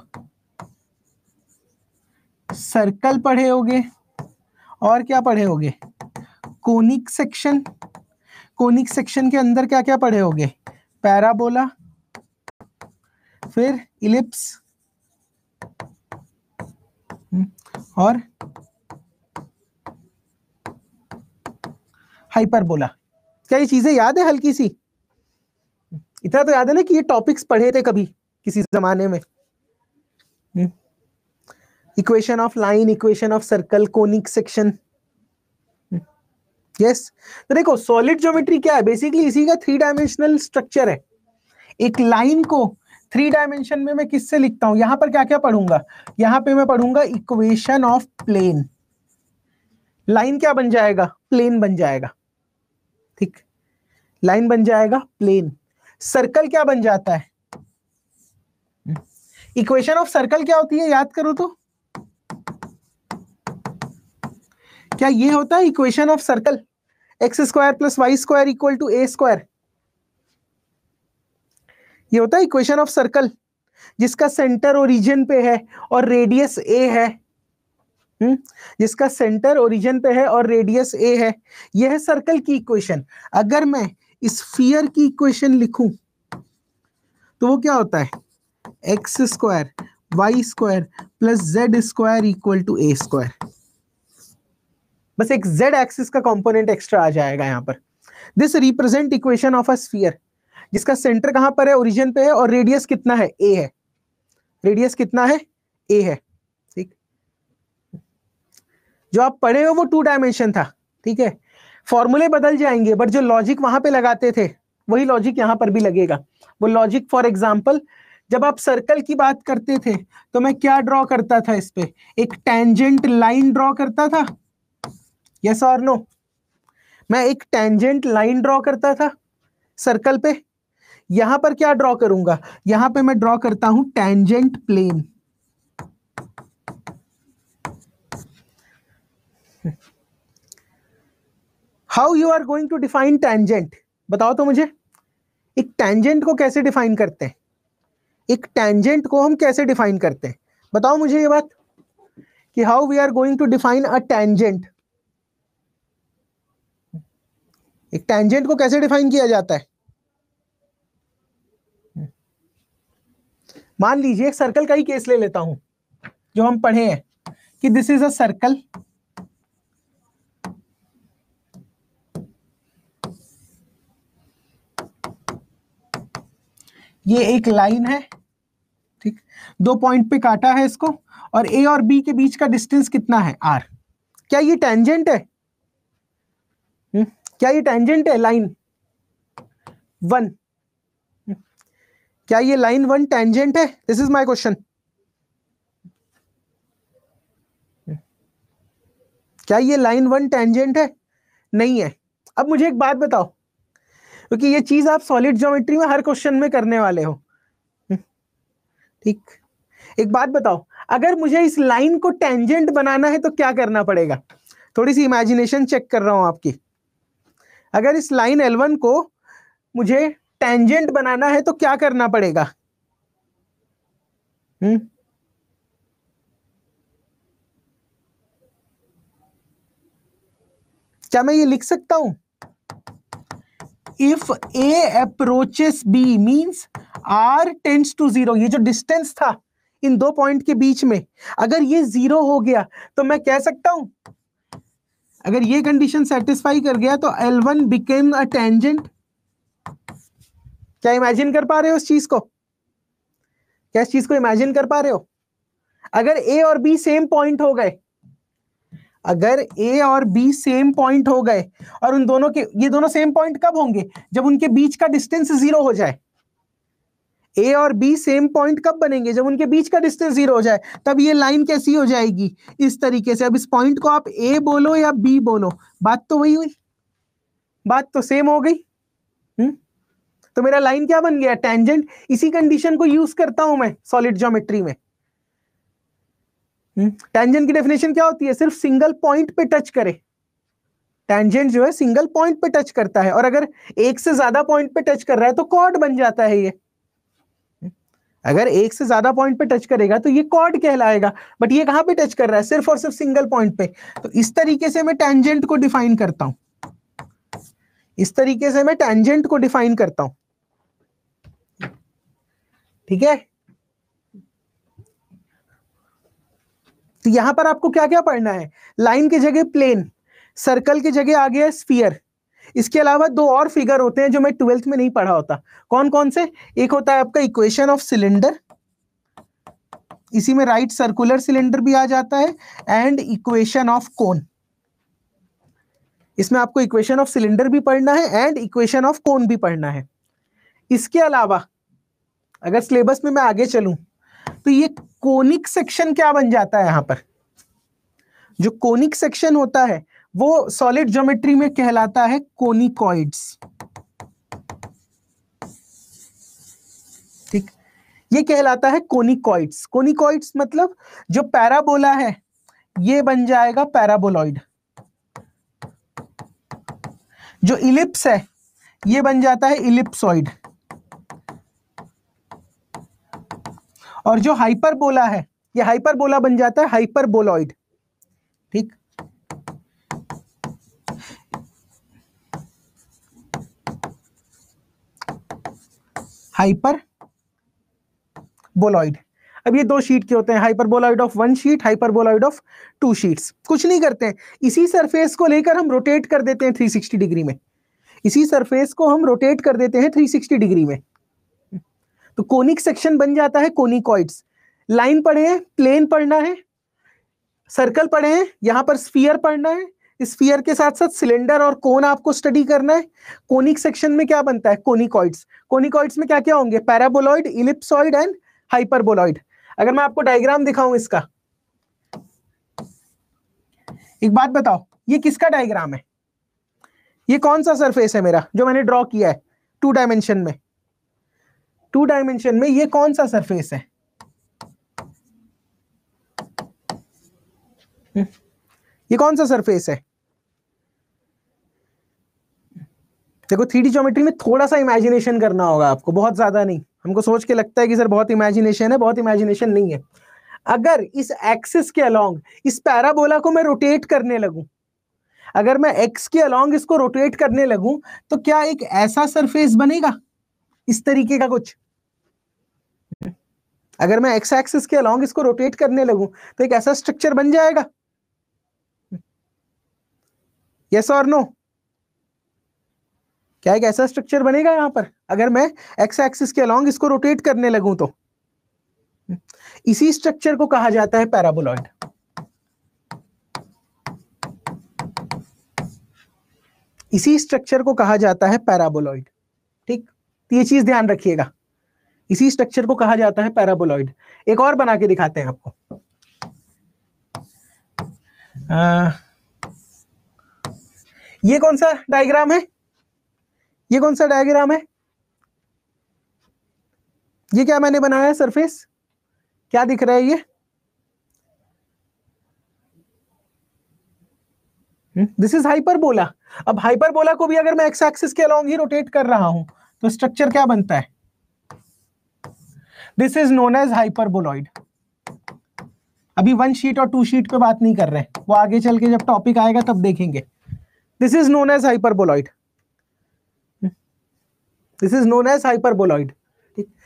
सर्कल पढ़े होगे, और क्या पढ़े होगे? Conic section. कोनिक सेक्शन के अंदर क्या क्या पढ़े होगे? पैराबोला, फिर इलिप्स और हाइपरबोला। क्या ये चीजें याद है हल्की सी? इतना तो याद है ना कि ये टॉपिक्स पढ़े थे कभी किसी जमाने में। Equation of line, equation of circle, conic section. Yes, तो देखो सॉलिड ज्योमेट्री क्या है, बेसिकली इसी का 3 डायमेंशनल स्ट्रक्चर है। एक लाइन को 3 डायमेंशन में मैं किससे लिखता हूं? यहां पर क्या क्या पढ़ूंगा? यहां पे मैं पढ़ूंगा इक्वेशन ऑफ प्लेन। लाइन क्या बन जाएगा? प्लेन बन जाएगा। ठीक, लाइन बन जाएगा प्लेन। सर्कल क्या बन जाता है? इक्वेशन ऑफ सर्कल क्या होती है, याद करो तो। क्या ये होता है equation of circle? X square plus y square equal to a square. ये होता है इक्वेशन ऑफ सर्कल, जिसका सेंटर ओरिजिन पे है और रेडियस ए है। जिसका सेंटर ओरिजिन पे है और रेडियस ए है, यह है सर्कल की इक्वेशन। अगर मैं स्फीयर की इक्वेशन लिखूं तो वो क्या होता है? X square y square plus z square equal to a square. बस एक जेड एक्सिस का कंपोनेंट एक्स्ट्रा आ जाएगा यहां पर। This represent equation of a sphere, जिसका सेंटर कहां पर है? ओरिजिन पे है और रेडियस कितना है? ए है। रेडियस कितना है? ए है। ठीक, जो आप पढ़े हो वो 2 डायमेंशन था। ठीक है, फॉर्मूले बदल जाएंगे बट जो लॉजिक वहां पे लगाते थे वही लॉजिक यहां पर भी लगेगा। वो लॉजिक फॉर एग्जांपल, जब आप सर्कल की बात करते थे तो मैं क्या ड्रॉ करता था? इस पे एक टेंजेंट लाइन ड्रॉ करता था। यस और नो? मैं एक टेंजेंट लाइन ड्रॉ करता था सर्कल पे। यहां पर क्या ड्रॉ करूंगा? यहां पे मैं ड्रॉ करता हूं tangent plane. How you are going to define tangent? बताओ तो मुझे, एक टेंजेंट को कैसे डिफाइन करते हैं? एक टेंजेंट को हम कैसे डिफाइन करते हैं? बताओ मुझे ये बात कि how we are going to define a tangent. एक टेंजेंट को कैसे डिफाइन किया जाता है? मान लीजिए एक सर्कल का ही केस ले लेता हूं जो हम पढ़े हैं कि दिस इज अ सर्कल। ये एक लाइन है, ठीक, 2 पॉइंट पे काटा है इसको, और ए और बी के बीच का डिस्टेंस कितना है? आर। क्या ये टेंजेंट है? क्या ये टेंजेंट है? लाइन 1, क्या ये लाइन 1 टेंजेंट है? This is my question. क्या ये लाइन 1 टेंजेंट है? नहीं है। अब मुझे एक बात बताओ, क्योंकि ये चीज आप सॉलिड ज्योमेट्री में हर क्वेश्चन में करने वाले हो। ठीक, एक बात बताओ, अगर मुझे इस लाइन को टेंजेंट बनाना है तो क्या करना पड़ेगा? थोड़ी सी इमेजिनेशन चेक कर रहा हूं आपकी। अगर इस लाइन L1 को मुझे टेंजेंट बनाना है तो क्या करना पड़ेगा? क्या मैं ये लिख सकता हूं? If A approaches B means R tends to 0। ये जो डिस्टेंस था इन 2 पॉइंट के बीच में, अगर ये 0 हो गया तो मैं कह सकता हूं, अगर ये कंडीशन सेटिस्फाई कर गया तो L1 बिकेम अ टेंजेंट। क्या इमेजिन कर पा रहे हो इस चीज को? क्या इस चीज को इमेजिन कर पा रहे हो? अगर A और B सेम पॉइंट हो गए, अगर A और B सेम पॉइंट हो गए, और उन दोनों के, ये दोनों सेम पॉइंट कब होंगे? जब उनके बीच का डिस्टेंस 0 हो जाए। A और B सेम पॉइंट कब बनेंगे? जब उनके बीच का डिस्टेंस 0 हो जाए। तब ये लाइन कैसी हो जाएगी? इस तरीके से। अब इस पॉइंट को आप A बोलो या B बोलो, बात तो वही हुई, बात तो सेम हो गई। तो मेरा लाइन क्या बन गया? टेंजेंट। इसी कंडीशन को यूज करता हूं मैं सॉलिड ज्योमेट्री में। टेंजेंट की डेफिनेशन क्या होती है? सिर्फ सिंगल पॉइंट पे टच करे। टेंजेंट जो है सिंगल पॉइंट पे टच करता है, और अगर एक से ज्यादा पॉइंट पे टच कर रहा है तो कॉर्ड बन जाता है ये। अगर एक से ज्यादा पॉइंट पे टच करेगा तो ये कॉर्ड कहलाएगा, बट ये कहां पे टच कर रहा है? सिर्फ और सिर्फ सिंगल पॉइंट पे। तो इस तरीके से मैं टेंजेंट को डिफाइन करता हूं। इस तरीके से मैं टेंजेंट को डिफाइन करता हूं। ठीक है, तो यहां पर आपको क्या क्या पढ़ना है, लाइन की जगह प्लेन, सर्कल की जगह आ गया स्फीयर। इसके अलावा दो और फिगर होते हैं जो मैं 12th में नहीं पढ़ा होता। कौन कौन से? एक होता है आपका इक्वेशन ऑफ सिलेंडर, इसी में राइट सर्कुलर सिलेंडर भी आ जाता है, एंड इक्वेशन ऑफ कोन। इसमें आपको इक्वेशन ऑफ सिलेंडर भी पढ़ना है एंड इक्वेशन ऑफ कोन भी पढ़ना है। इसके अलावा अगर सिलेबस में मैं आगे चलूं तो ये कोनिक सेक्शन क्या बन जाता है यहां पर? जो कोनिक सेक्शन होता है वो सॉलिड ज्योमेट्री में कहलाता है कोनिकॉइड्स। ठीक, ये कहलाता है कोनिकॉइड्स। कोनिकॉइड्स मतलब जो पैराबोला है ये बन जाएगा पैराबोलॉइड, जो इलिप्स है ये बन जाता है इलिप्सॉइड, और जो हाइपरबोला है ये हाइपरबोला बन जाता है हाइपरबोलॉइड। ठीक, हाइपरबोलॉइड। अब ये दो शीट के होते हैं, hyperboloid of one sheet, hyperboloid of two sheets. कुछ नहीं करते हैं, इसी सरफेस को लेकर हम रोटेट कर देते हैं 360 डिग्री में, इसी सरफेस को हम रोटेट कर देते हैं 360 डिग्री में, तो कोनिक सेक्शन बन जाता है कोनिकॉइड्स। लाइन पढ़े हैं, प्लेन पढ़ना है, सर्कल पढ़े हैं, यहां पर स्फीयर पढ़ना है, स्फीयर के साथ साथ सिलेंडर और कोन आपको स्टडी करना है। कोनिक सेक्शन में क्या बनता है? कोनिकॉइड्स। कोनिकॉइड्स में क्या क्या होंगे? Paraboloid, ellipsoid and hyperboloid. अगर मैं आपको डायग्राम दिखाऊं इसका, एक बात बताओ, ये किसका डायग्राम है? ये कौन सा सरफेस है मेरा जो मैंने ड्रॉ किया है 2 डायमेंशन में? 2 डायमेंशन में ये कौन सा सरफेस है? ये कौन सा सरफेस है? देखो 3D ज्योमेट्री में थोड़ा सा इमेजिनेशन करना होगा आपको, बहुत ज्यादा नहीं। हमको सोच के लगता है कि सर बहुत इमेजिनेशन है, बहुत इमेजिनेशन नहीं है। अगर इस एक्सिस के अलोंग इस पैराबोला को मैं रोटेट करने लगूं, अगर मैं एक्स के अलोंग इसको रोटेट करने लगूं, तो क्या एक ऐसा सरफेस बनेगा इस तरीके का कुछ? अगर मैं एक्स एक्सिस के अलोंग इसको रोटेट करने लगूं तो एक ऐसा स्ट्रक्चर बन जाएगा? यस और नो? क्या एक ऐसा स्ट्रक्चर बनेगा यहां पर अगर मैं एक्स एक्सिस के अलोंग इसको रोटेट करने लगूं तो? इसी स्ट्रक्चर को कहा जाता है पैराबोलॉइड। इसी स्ट्रक्चर को कहा जाता है पैराबोलॉइड। ठीक, तो ये चीज ध्यान रखिएगा, इसी स्ट्रक्चर को कहा जाता है पैराबोलॉइड। एक और बना के दिखाते हैं आपको। ये कौन सा डायग्राम है? ये कौन सा डायग्राम है? ये क्या मैंने बनाया है सरफेस? क्या दिख रहा है ये? This is hyperbola. अब हाइपरबोला को भी अगर मैं एक्स एक्सिस के अलोंग ही रोटेट कर रहा हूं तो स्ट्रक्चर क्या बनता है? This is known as hyperboloid. अभी 1 शीट और 2 शीट पे बात नहीं कर रहे हैं, वो आगे चल के जब टॉपिक आएगा तब देखेंगे। This is known as hyperboloid. This is known as hyperboloid.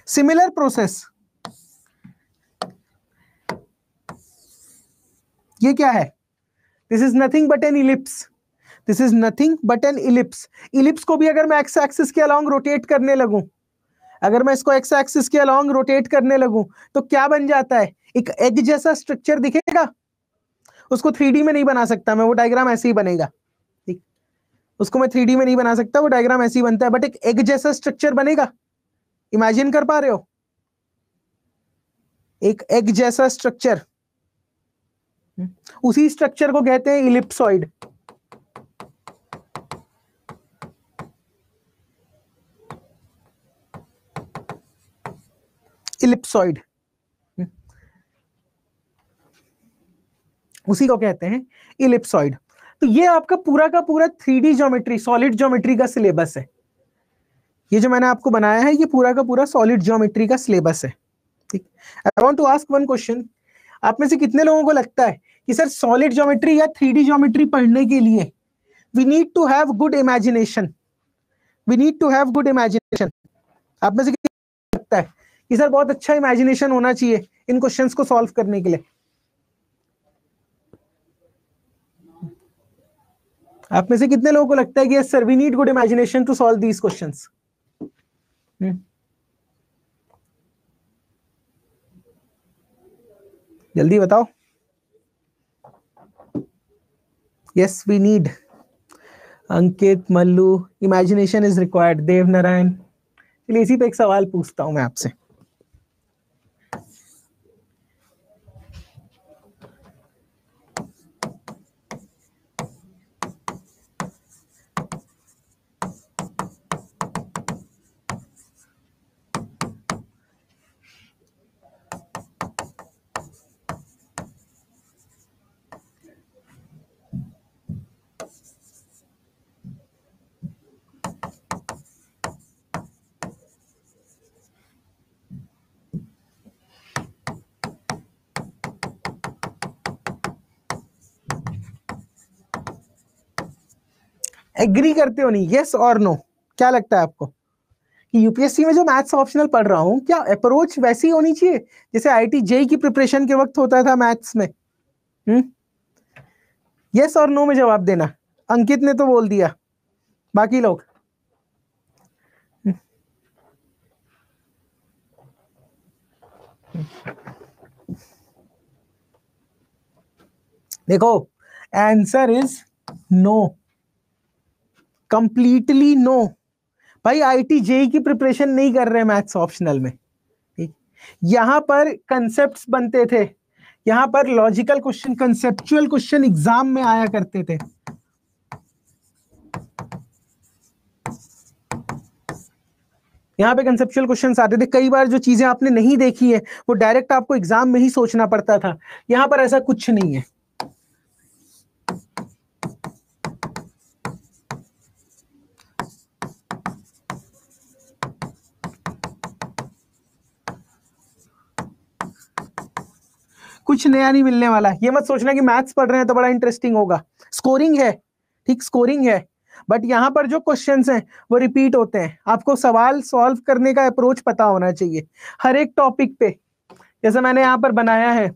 Similar process, ये क्या है? This is nothing but an ellipse. This is nothing but an ellipse. Ellipse को भी अगर मैं एक्स एक्सिस के अलोंग रोटेट करने लगूं, अगर मैं इसको एक्स एक्सिस के अलोंग रोटेट करने लगूं तो क्या बन जाता है? एक एग जैसा स्ट्रक्चर दिखेगा। उसको 3D में नहीं बना सकता मैं, वो डायग्राम ऐसे ही बनेगा। ठीक, उसको मैं 3D में नहीं बना सकता, वो डायग्राम ऐसे ही बनता है, बट एक एग जैसा स्ट्रक्चर बनेगा। इमेजिन कर पा रहे हो? एक एग जैसा स्ट्रक्चर, उसी स्ट्रक्चर को कहते हैं इलिप्सॉइड। इलिप्सॉइड उसी को कहते हैं इलिप्सॉइड। तो ये आपका पूरा का पूरा 3D ज्योमेट्री, सॉलिड ज्योमेट्री का सिलेबस है। ये जो मैंने आपको बनाया है ये पूरा का पूरा सॉलिड ज्योमेट्री का सिलेबस है। ठीक, I want to ask one question. आप में से कितने लोगों को लगता है कि सर सॉलिड ज्योमेट्री या 3D ज्योमेट्री पढ़ने के लिए we need to have good imagination? We need to have good imagination. आप में से कितना लगता है कि सर बहुत अच्छा इमेजिनेशन होना चाहिए इन क्वेश्चंस को सॉल्व करने के लिए? आप में से कितने लोगों को लगता है कि yes sir we need good imagination to solve these questions? जल्दी बताओ. Yes we need. Ankit, Mallu, imagination is required. Dev Narayan. चलिए इसी पे एक सवाल पूछता हूं मैं आपसे. एग्री करते हो नहीं? यस और नो. क्या लगता है आपको कि यूपीएससी में जो मैथ्स ऑप्शनल पढ़ रहा हूं क्या अप्रोच वैसी होनी चाहिए जैसे आईआईटी जेई की प्रिपरेशन के वक्त होता था मैथ्स में? यस और नो में जवाब देना. अंकित ने तो बोल दिया, बाकी लोग? देखो answer is no. Completely no. भाई आईआईटी जेई की प्रिपरेशन नहीं कर रहे मैथ्स ऑप्शनल में. ठीक, यहां पर कंसेप्ट्स बनते थे, यहां पर logical question, conceptual question exam में आया करते थे. यहाँ पे कंसेप्चुअल क्वेश्चंस आते थे. कई बार जो चीजें आपने नहीं देखी है वो डायरेक्ट आपको एग्जाम में ही सोचना पड़ता था. यहाँ पर ऐसा कुछ नहीं है. कुछ नया नहीं मिलने वाला. ये मत सोचना कि मैथ्स पढ़ रहे हैं तो बड़ा इंटरेस्टिंग होगा. स्कोरिंग है, ठीक, स्कोरिंग है, बट यहाँ पर जो क्वेश्चंस हैं वो रिपीट होते हैं. आपको सवाल सॉल्व करने का अप्रोच पता होना चाहिए हर एक टॉपिक पे. जैसे मैंने यहाँ पर बनाया है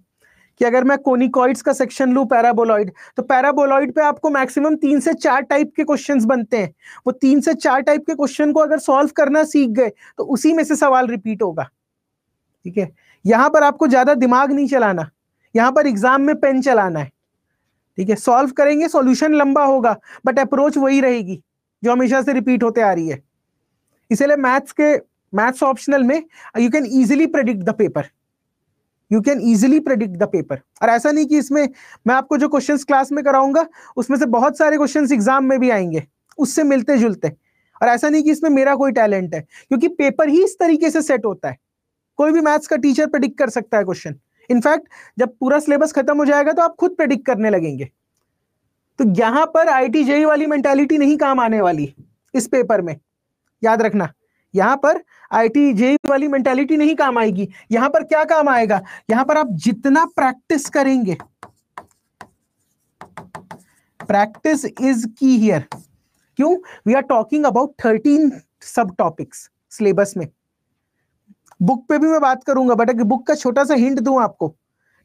कि अगर मैं कोनिकॉइड्स का सेक्शन लूं, पैराबोलॉइड, तो पैराबोलॉइड पे आपको मैक्सिमम 3 से 4 टाइप के क्वेश्चंस बनते हैं. वो 3 से 4 टाइप के क्वेश्चन को अगर सॉल्व करना सीख गए तो उसी में से सवाल रिपीट होगा. ठीक है, यहां पर आपको ज्यादा दिमाग नहीं चलाना, यहां पर एग्जाम में पेन चलाना है. ठीक है, सॉल्व करेंगे, सॉल्यूशन लंबा होगा बट अप्रोच वही रहेगी जो हमेशा से रिपीट होते आ रही है. इसलिए मैथ्स ऑप्शनल में you can easily predict the paper. You can easily predict the paper. और ऐसा नहीं कि इसमें मैं आपको जो क्वेश्चंस क्लास में कराऊंगा उसमें से बहुत सारे क्वेश्चंस एग्जाम में भी आएंगे उससे मिलते जुलते. और ऐसा नहीं कि इसमें मेरा कोई टैलेंट है, क्योंकि पेपर ही इस तरीके से सेट होता है. कोई भी मैथ्स का टीचर प्रेडिक्ट कर सकता है क्वेश्चन. इनफैक्ट जब पूरा सिलेबस खत्म हो जाएगा तो आप खुद प्रेडिक्ट करने लगेंगे. तो यहां पर आईआईटी जेईई वाली मेंटालिटी नहीं काम आने वाली इस पेपर में. याद रखना, यहां पर आईआईटी जेईई वाली मेंटालिटी नहीं काम आएगी. यहां पर क्या काम आएगा? यहां पर आप जितना प्रैक्टिस करेंगे, प्रैक्टिस इज की हियर. क्यों? वी आर टॉकिंग अबाउट 13 सब टॉपिक्स सिलेबस में. बुक पे भी मैं बात करूंगा, बट अगर बुक का छोटा सा हिंट दूं आपको,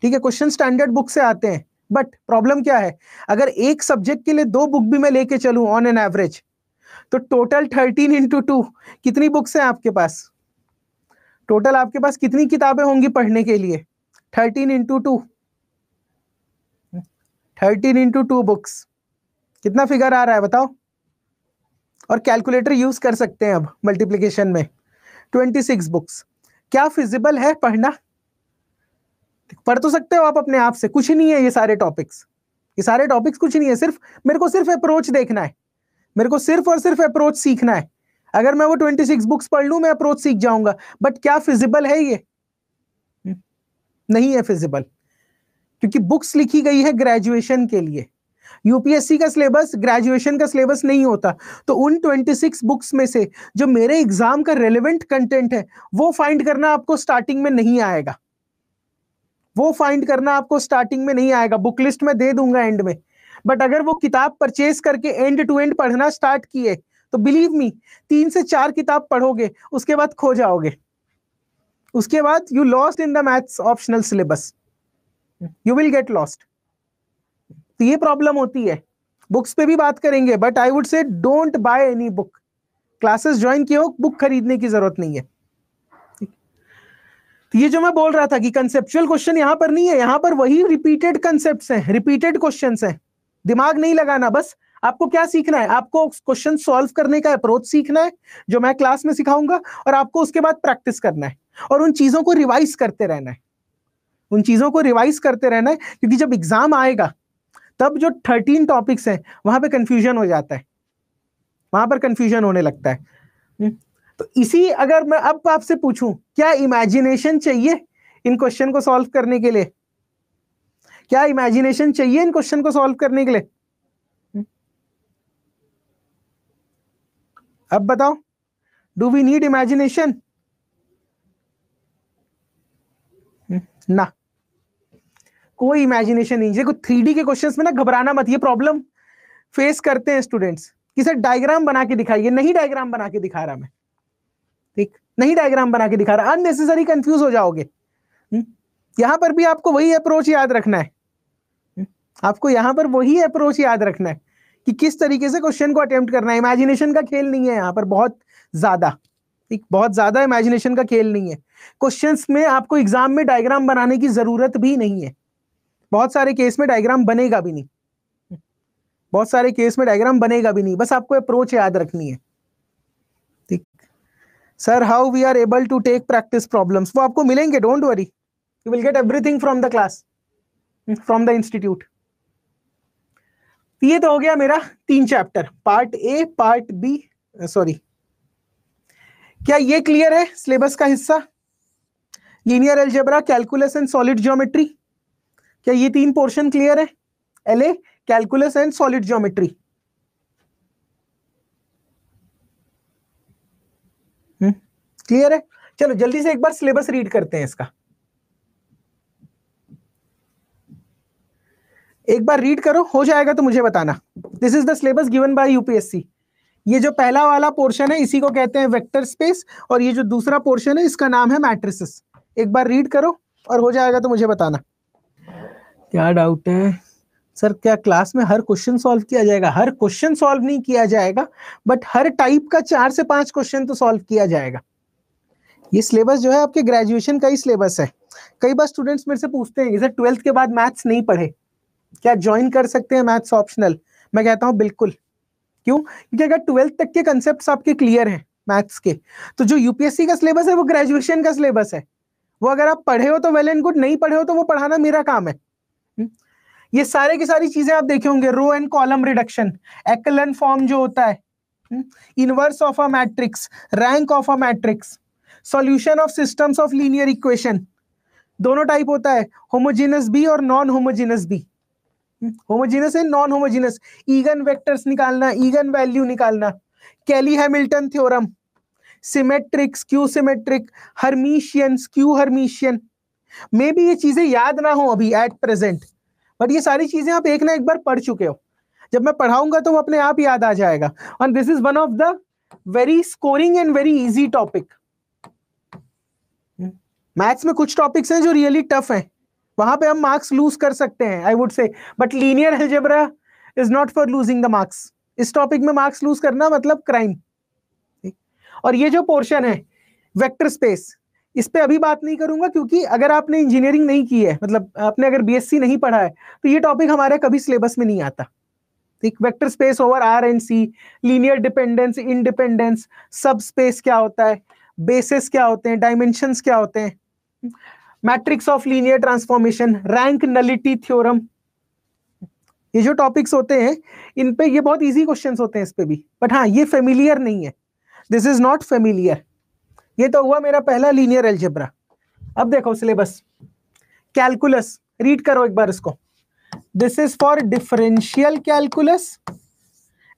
ठीक है, क्वेश्चन स्टैंडर्ड बुक से आते हैं, बट प्रॉब्लम क्या है, अगर एक सब्जेक्ट के लिए 2 बुक भी मैं लेके चलूं ऑन एन एवरेज, तो टोटल 13 इंटू 2 कितनी बुक्स हैं आपके पास? टोटल आपके पास कितनी किताबें होंगी पढ़ने के लिए? 13 इंटू 2, 13 इंटू 2 बुक्स. कितना फिगर आ रहा है बताओ? और कैलकुलेटर यूज कर सकते हैं अब मल्टीप्लीकेशन में. 26 बुक्स. क्या फिजिबल है पढ़ना? पढ़ तो सकते हो आप अपने आप से, कुछ नहीं है ये सारे टॉपिक्स. ये सारे टॉपिक्स कुछ नहीं है. सिर्फ मेरे को सिर्फ अप्रोच देखना है, मेरे को सिर्फ और सिर्फ अप्रोच सीखना है. अगर मैं वो 26 बुक्स पढ़ लूं मैं अप्रोच सीख जाऊंगा. बट क्या फिजिबल है ये? नहीं है फिजिबल, क्योंकि बुक्स लिखी गई है ग्रेजुएशन के लिए. यूपीएससी का सिलेबस ग्रेजुएशन का सिलेबस नहीं होता. तो उन 26 बुक्स में से जो मेरे एग्जाम का रेलेवेंट कंटेंट है वो फाइंड करना आपको स्टार्टिंग में नहीं आएगा. वो फाइंड करना आपको स्टार्टिंग में नहीं आएगा. बुक लिस्ट में दे दूंगा एंड में. बट अगर वो किताब परचेज करके एंड टू एंड पढ़ना स्टार्ट किए तो बिलीव मी 3 से 4 किताब पढ़ोगे, उसके बाद खो जाओगे. उसके बाद you lost in the maths optional syllabus, you will get lost. तो ये प्रॉब्लम होती है. बुक्स पे भी बात करेंगे, but I would say don't by any book. Classes join किए हो, बुक खरीदने की जरूरत नहीं है। तो ये जो मैं बोल रहा था कि कंसेप्चुअल क्वेश्चन यहां पर नहीं है, यहां पर वही रिपीटेड कंसेप्ट्स हैं, रिपीटेड क्वेश्चंस हैं। दिमाग नहीं लगाना, बस आपको क्या सीखना है, आपको क्वेश्चन सॉल्व करने का अप्रोच सीखना है जो मैं क्लास में सिखाऊंगा, और आपको उसके बाद प्रैक्टिस करना है और उन चीजों को रिवाइज करते रहना है, उन चीजों को रिवाइज करते रहना है, क्योंकि जब एग्जाम आएगा तब जो 13 टॉपिक्स हैं वहां पे कंफ्यूजन हो जाता है, वहां पर कंफ्यूजन होने लगता है। तो इसी, अगर मैं अब आपसे पूछूं क्या इमेजिनेशन चाहिए इन क्वेश्चन को सॉल्व करने के लिए, क्या इमेजिनेशन चाहिए इन क्वेश्चन को सॉल्व करने के लिए? अब बताओ, डू वी नीड इमेजिनेशन? ना, कोई इमेजिनेशन नहीं। देखो 3D के क्वेश्चंस में ना घबराना मत, ये प्रॉब्लम फेस करते हैं स्टूडेंट्स कि सर डायग्राम बना के दिखाइए। नहीं डायग्राम बना के दिखा रहा मैं, ठीक, नहीं डायग्राम बना के दिखा रहा, अननेसेसरी कंफ्यूज हो जाओगे। यहां पर भी आपको वही अप्रोच याद रखना है, आपको यहां पर वही अप्रोच याद रखना है कि किस तरीके से क्वेश्चन को अटेम्प्ट करना है। इमेजिनेशन का खेल नहीं है यहां पर बहुत ज्यादा, ठीक, बहुत ज्यादा इमेजिनेशन का खेल नहीं है। क्वेश्चंस में आपको एग्जाम में डायग्राम बनाने की जरूरत भी नहीं है, बहुत सारे केस में डायग्राम बनेगा भी नहीं, बहुत सारे केस में डायग्राम बनेगा भी नहीं, बस आपको अप्रोच याद रखनी है, ठीक। Sir how we are able to take practice problems, वो आपको मिलेंगे, don't worry, you will get everything from the class, from the institute. ये तो हो गया मेरा 3 chapter, part A, part B, sorry, क्या ये क्लियर है सिलेबस का हिस्सा? Linear algebra, calculus and solid geometry, क्या ये 3 पोर्शन क्लियर है? LA, calculus and solid geometry. Clear है? चलो जल्दी से एक बार सिलेबस रीड करते हैं इसका, एक बार रीड करो, हो जाएगा तो मुझे बताना। This is the syllabus given by UPSC. ये जो पहला वाला पोर्शन है इसी को कहते हैं वेक्टर स्पेस, और ये जो दूसरा पोर्शन है इसका नाम है मैट्रिसेस। एक बार रीड करो और हो जाएगा तो मुझे बताना। क्या डाउट है सर, क्या क्लास में हर क्वेश्चन सॉल्व किया जाएगा? हर क्वेश्चन सॉल्व नहीं किया जाएगा, बट हर टाइप का 4 से 5 क्वेश्चन तो सॉल्व किया जाएगा। ये सिलेबस जो है आपके ग्रेजुएशन का ही सिलेबस है। कई बार स्टूडेंट्स मेरे से पूछते हैं सर 12th के बाद मैथ्स नहीं पढ़े, क्या ज्वाइन कर सकते हैं मैथ्स ऑप्शनल? मैं कहता हूं बिल्कुल। क्यों? क्योंकि अगर 12th तक के कंसेप्ट्स आपके क्लियर हैं मैथ्स के, तो जो यूपीएससी का सिलेबस है वो ग्रेजुएशन का सिलेबस है। वो अगर आप पढ़े हो तो वेल एंड गुड, नहीं पढ़े हो तो वो पढ़ाना मेरा काम है। ये सारे की सारी चीजें आप देखे होंगे, row and column reduction, echelon form जो होता है, inverse of a matrix, rank of a matrix, solution of systems of linear equation, दोनों टाइप होता है, होमोजेनस बी और नॉन होमोजेनस बी। Homogeneous and non homogeneous, eigen vectors निकालना, ईगन वैल्यू निकालना, Cayley Hamilton theorem, symmetric, skew symmetric, Hermitian, skew Hermitian. मे भी ये चीजें याद ना हो अभी एट प्रेजेंट, बट ये सारी चीजें आप एक ना एक बार पढ़ चुके हो। जब मैं पढ़ाऊंगा तो वो अपने आप याद आ जाएगा। और this is one of the very scoring and very easy topic. Maths में कुछ टॉपिक्स हैं जो रियली टफ हैं, वहां पे हम मार्क्स लूज कर सकते हैं I would say, but linear algebra is not for losing the marks. इस टॉपिक में मार्क्स लूज करना मतलब क्राइम। और ये जो पोर्शन है वेक्टर स्पेस, इस पे अभी बात नहीं करूंगा, क्योंकि अगर आपने इंजीनियरिंग नहीं की है, मतलब आपने अगर बीएससी नहीं पढ़ा है, तो ये टॉपिक हमारे कभी सिलेबस में नहीं आता। ठीक, vector space over R and C, linear dependence, independence, subspace क्या होता है, बेसिस क्या होते हैं, डायमेंशंस क्या होते हैं, matrix of linear transformation, rank nullity theorem, ये जो टॉपिक्स होते हैं इन पे ये बहुत इजी क्वेश्चंस होते हैं इस पे भी, बट हाँ ये फेमिलियर नहीं है, दिस इज नॉट फेमिलियर। ये तो हुआ मेरा पहला लीनियर अलजेब्रा। अब देखो सिलेबस, कैलकुलस रीड करो एक बार इसको। This is for differential calculus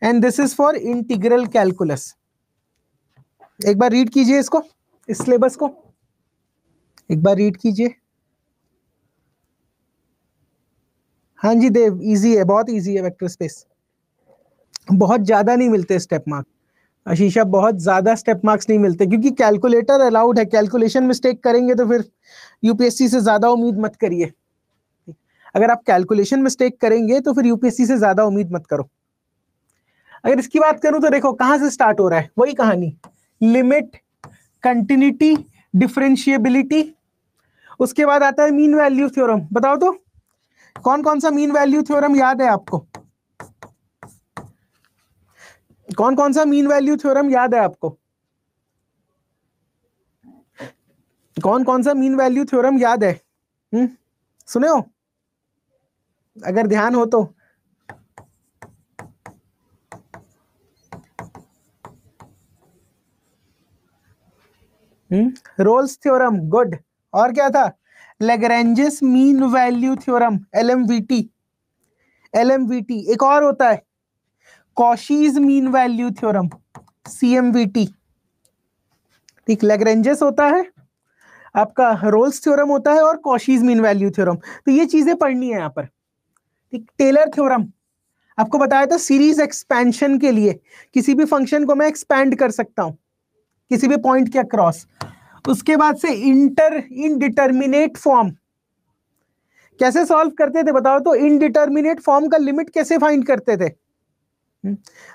and this is for integral calculus. एक बार रीड कीजिए इसको, इस सिलेबस को एक बार रीड कीजिए। हाँ जी देव, इजी है, बहुत इजी है वेक्टर स्पेस, बहुत ज्यादा नहीं मिलते स्टेप मार्क। आशीषा, बहुत ज्यादा स्टेप मार्क्स नहीं मिलते, क्योंकि कैलकुलेटर अलाउड है। कैलकुलेशन मिस्टेक करेंगे तो फिर यूपीएससी से ज्यादा उम्मीद मत करिए। अगर आप कैलकुलेशन मिस्टेक करेंगे तो फिर यूपीएससी से ज्यादा उम्मीद मत करो। अगर इसकी बात करूं तो देखो कहां से स्टार्ट हो रहा है, वही कहानी, लिमिट, कंटिन्यूटी, डिफरेंशिएबिलिटी, उसके बाद आता है मीन वैल्यू थ्योरम। बताओ तो कौन कौन सा मीन वैल्यू थ्योरम याद है आपको? कौन कौन सा मीन वैल्यू थ्योरम याद है आपको? कौन कौन सा मीन वैल्यू थ्योरम याद है? सुने हो अगर ध्यान हो तो? Rolle's theorem, good. और क्या था? Lagrange's mean value theorem, LMVT। LMVT एक और होता है Cauchy's mean value theorem, CMVT। ठीक, लैग्रेंजेस होता है आपका, रोल्स थ्योरम होता है, और कॉशीज मीन वैल्यू थ्योरम। तो ये चीजें पढ़नी है यहाँ पर। ठीक, टेलर थ्योरम आपको बताया था, सीरीज एक्सपेंशन के लिए किसी भी फंक्शन को मैं एक्सपैंड कर सकता हूं किसी भी पॉइंट के अक्रॉस। उसके बाद से इनडिटर्मिनेट फॉर्म कैसे सॉल्व करते थे बताओ तो? इनडिटर्मिनेट फॉर्म का लिमिट कैसे फाइंड करते थे?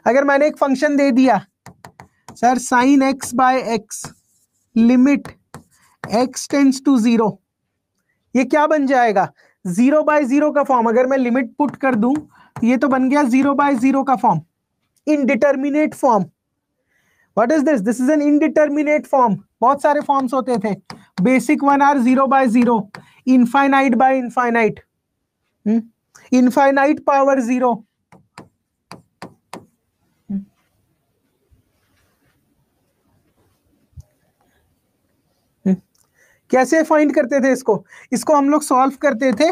अगर मैंने एक फंक्शन दे दिया sir sine x by x limit x tends to 0, ये क्या बन जाएगा? 0/0 का फॉर्म। अगर मैं लिमिट पुट कर दूं ये तो बन गया 0/0 का form, indeterminate form. What is this? This is an indeterminate form. बहुत सारे फॉर्म्स होते थे, basic one are 0/0, infinite by infinite, infinite power 0। कैसे फाइंड करते थे इसको? इसको हम लोग सॉल्व करते थे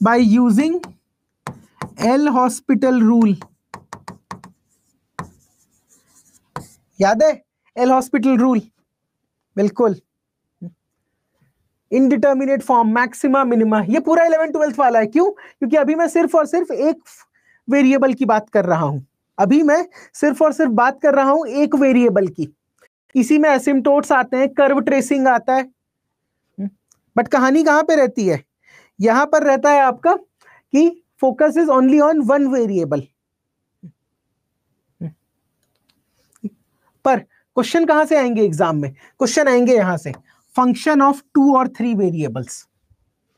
by using L hospital rule. याद है एल हॉस्पिटल रूल? बिल्कुल। इनडिटर्मिनेट फॉर्म, मैक्सिमा मिनिमा, ये पूरा 11th 12th वाला है। क्यों? क्योंकि अभी मैं सिर्फ और सिर्फ एक वेरिएबल की बात कर रहा हूं। अभी मैं सिर्फ और सिर्फ बात कर रहा हूं एक वेरिएबल की। इसी में एसिम्टोट्स आते हैं, कर्व ट्रेसिंग आता है, बट कहानी कहां पे रहती है? यहां पर रहता है आपका कि focus is only on one variable. पर क्वेश्चन कहां से आएंगे एग्जाम में? क्वेश्चन आएंगे यहां से, फंक्शन ऑफ 2 और 3 वेरिएबल्स।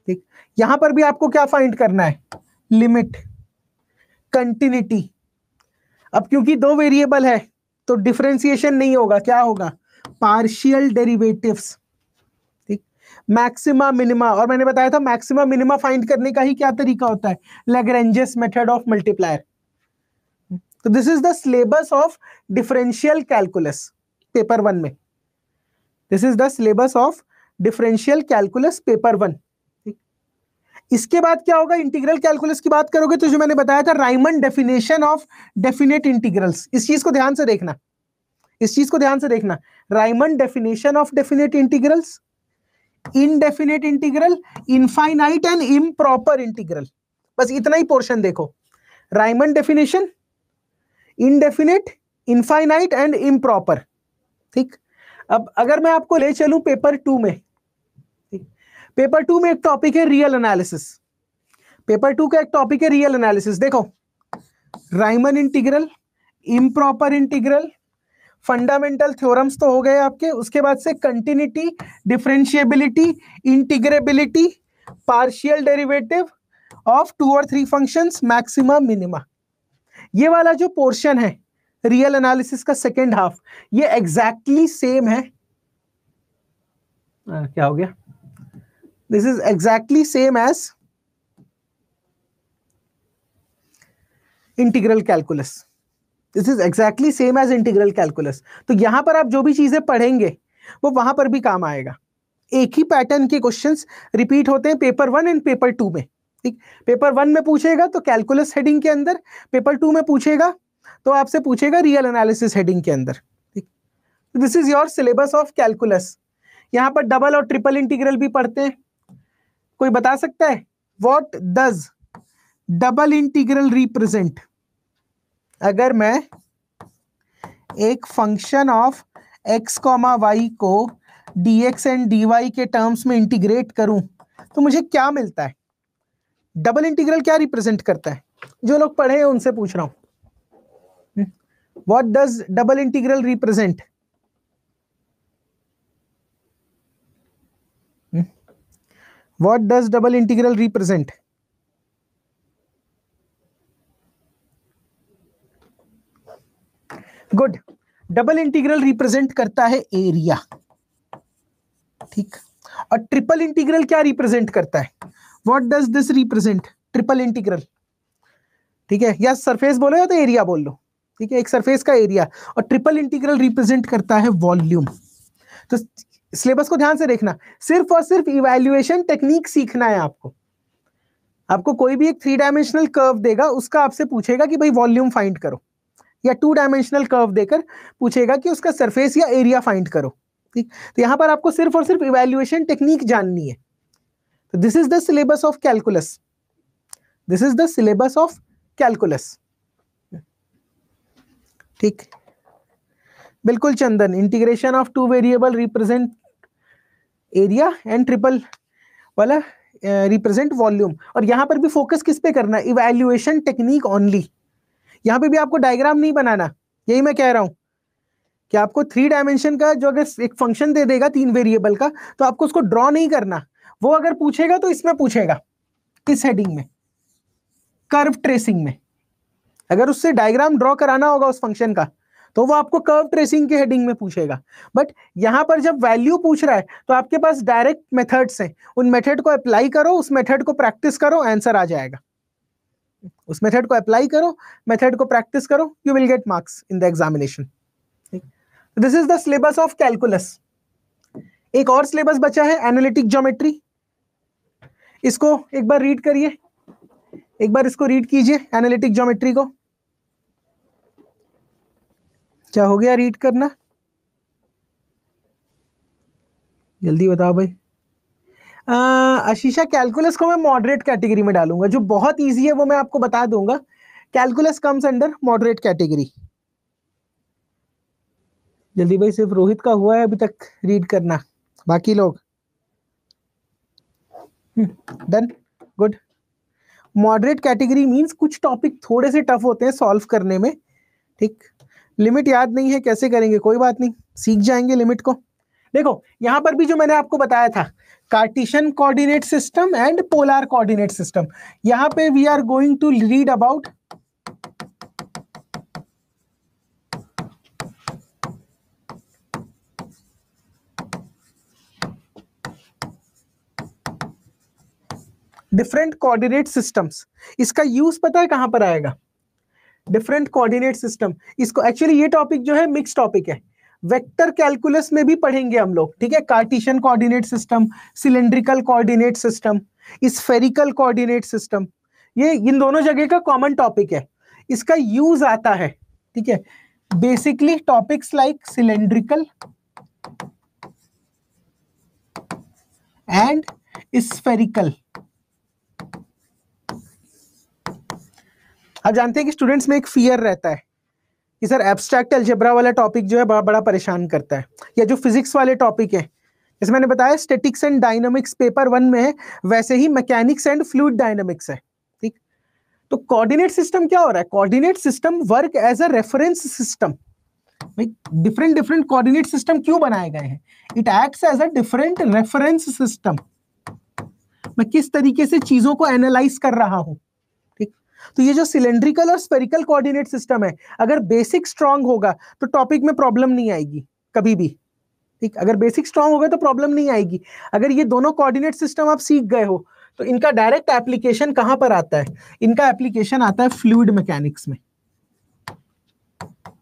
ठीक, यहां पर भी आपको क्या फाइंड करना है? Limit, continuity. अब क्योंकि 2 वेरिएबल है तो डिफरेंशिएशन नहीं होगा, क्या होगा? Partial derivatives. ठीक, मैक्सिमा मिनिमा, और मैंने बताया था मैक्सिमा मिनिमा फाइंड करने का ही क्या तरीका होता है? Lagrange's method of multiplier. तो this is the syllabus of differential calculus paper 1 में। This is the syllabus of differential calculus paper 1। इसके बाद क्या होगा? इंटीग्रल कैलकुलस की बात करोगे तो जो मैंने बताया था Riemann definition of definite integrals, इस चीज को ध्यान से देखना, इस चीज को ध्यान से देखना। Riemann definition of definite integrals, indefinite integral, infinite and improper integral. बस इतना ही पोर्शन देखो, Riemann definition, indefinite, infinite and improper. ठीक, अब अगर मैं आपको ले चलूं पेपर 2 में, पेपर 2 में एक टॉपिक है रियल एनालिसिस। पेपर 2 का एक टॉपिक है रियल एनालिसिस। देखो, Riemann integral, improper integral, fundamental theorems तो हो गए आपके। उसके बाद से continuity, differentiability, integrability, partial derivative of 2 और 3 फंक्शंस, मैक्सिमा मिनिमा। ये वाला जो पोर्शन है रियल एनालिसिस का सेकेंड हाफ, ये एग्जैक्टली सेम है। क्या हो गया? This is exactly same as integral calculus. This is exactly same as integral calculus. तो यहां पर आप जो भी चीजें पढ़ेंगे वो वहां पर भी काम आएगा। एक ही पैटर्न के क्वेश्चंस रिपीट होते हैं पेपर 1 एंड पेपर 2 में। ठीक, पेपर 1 में पूछेगा तो कैलकुलस हेडिंग के अंदर, पेपर 2 में पूछेगा तो आपसे पूछेगा रियल एनालिसिस हेडिंग के अंदर। ठीक, this is your syllabus of calculus. यहां पर डबल और ट्रिपल इंटीग्रल भी पढ़ते हैं। कोई बता सकता है what does double integral represent? अगर मैं एक फंक्शन ऑफ x, y को dx एंड dy के टर्म्स में इंटीग्रेट करूं तो मुझे क्या मिलता है? डबल इंटीग्रल क्या रिप्रेजेंट करता है? जो लोग पढ़े हैं उनसे पूछ रहा हूं। What does double integral represent? What does double integral represent? Good, double integral represent करता है एरिया, ठीक। और ट्रिपल इंटीग्रल क्या रिप्रेजेंट करता है? What does this represent? Triple integral, ठीक है, या सरफेस बोलो या तो एरिया बोल लो, ठीक है, एक सरफेस का एरिया। और ट्रिपल इंटीग्रल रिप्रेजेंट करता है वॉल्यूम। तो सिलेबस को ध्यान से देखना, सिर्फ और सिर्फ इवैल्यूएशन टेक्निक सीखना है आपको। आपको कोई भी एक 3 डायमेंशनल कर्व देगा, उसका आपसे पूछेगा कि भाई वॉल्यूम फाइंड करो, या 2 डायमेंशनल कर्व देकर पूछेगा कि उसका सरफेस या एरिया फाइंड करो, ठीक। तो यहां पर आपको सिर्फ और सिर्फ इवैल्यूएशन टेक्निक जाननी है। तो this is the syllabus of calculus, this is the syllabus of calculus, ठीक। बिल्कुल Chandan, integration of 2 variable represent area and triple वाला रिप्रेजेंट वॉल्यूम। और यहां पर भी फोकस किस पे करना है? Evaluation technique only. यहां पे भी आपको डायग्राम नहीं बनाना, यही मैं कह रहा हूं कि आपको 3 डायमेंशन का जो अगर एक फंक्शन दे देगा 3 वेरिएबल का, तो आपको उसको ड्रॉ नहीं करना। वो अगर पूछेगा तो इसमें पूछेगा, इस हेडिंग में, कर्व ट्रेसिंग में। अगर उससे डायग्राम ड्रॉ कराना होगा उस फंक्शन का, तो वो आपको कर्व ट्रेसिंग के हेडिंग में पूछेगा। बट यहां पर जब वैल्यू पूछ रहा है तो आपके पास डायरेक्ट मेथड्स हैं, उन मेथड को अप्लाई करो, उस मेथड को प्रैक्टिस करो, आंसर आ जाएगा। उस मेथड को अप्लाई करो, मेथड को प्रैक्टिस करो, you will get marks in the examination. This is the syllabus of calculus. एक और सिलेबस बचा है, एनालिटिक ज्योमेट्री। इसको एक बार रीड करिए, एक बार इसको रीड कीजिए, एनालिटिक ज्योमेट्री को। क्या हो गया रीड करना? जल्दी बताओ भाई। आशीषा, कैलकुलस को मैं मॉडरेट कैटेगरी में डालूंगा, जो बहुत इजी है वो मैं आपको बता दूंगा। Calculus comes under moderate category. जल्दी भाई, सिर्फ रोहित का हुआ है अभी तक रीड करना, बाकी लोग done, good. Moderate category means कुछ टॉपिक थोड़े से टफ होते हैं सॉल्व करने में, ठीक। लिमिट याद नहीं है, कैसे करेंगे, कोई बात नहीं, सीख जाएंगे लिमिट को। देखो यहां पर भी जो मैंने आपको बताया था, Cartesian coordinate system and polar coordinate system, यहां पे we are going to read about different coordinate systems. इसका यूज पता है कहां पर आएगा? Different coordinate system. इसको एक्चुअली ये टॉपिक जो है मिक्स टॉपिक है, वेक्टर कैलकुलस में भी पढ़ेंगे हम लोग, ठीक है। Cartesian coordinate system, cylindrical coordinate system, spherical coordinate system, ये इन दोनों जगह का कॉमन टॉपिक है। इसका यूज आता है, ठीक है, basically topics like cylindrical and spherical. आप जानते हैं कि स्टूडेंट्स में एक फियर रहता है कि सर एब्स्ट्रैक्ट अलजेब्रा वाला टॉपिक जो है बड़ा बड़ा परेशान करता है, या जो फिजिक्स वाले टॉपिक है, जैसे मैंने बताया स्टैटिक्स एंड डायनामिक्स पेपर 1 में है, वैसे ही मैकेनिक्स एंड फ्लूइड डायनामिक्स है, ठीक। तो कोऑर्डिनेट सिस्टम क्या हो रहा है? Coordinate system work as a reference system. भाई डिफरेंट डिफरेंट कोऑर्डिनेट सिस्टम क्यों बनाए गए हैं? It acts as a different reference system. मैं किस तरीके से चीजों को एनालाइज कर रहा हूं, ठीक। तो ये जो सिलेंड्रिकल और स्फेरिकल कोऑर्डिनेट सिस्टम है, अगर बेसिक स्ट्रांग होगा तो टॉपिक में प्रॉब्लम नहीं आएगी कभी भी, ठीक। अगर बेसिक स्ट्रांग होगा तो प्रॉब्लम नहीं आएगी। अगर ये दोनों कोऑर्डिनेट सिस्टम आप सीख गए हो तो इनका डायरेक्ट एप्लीकेशन कहां पर आता है? इनका एप्लीकेशन आता है फ्लूइड मैकेनिक्स में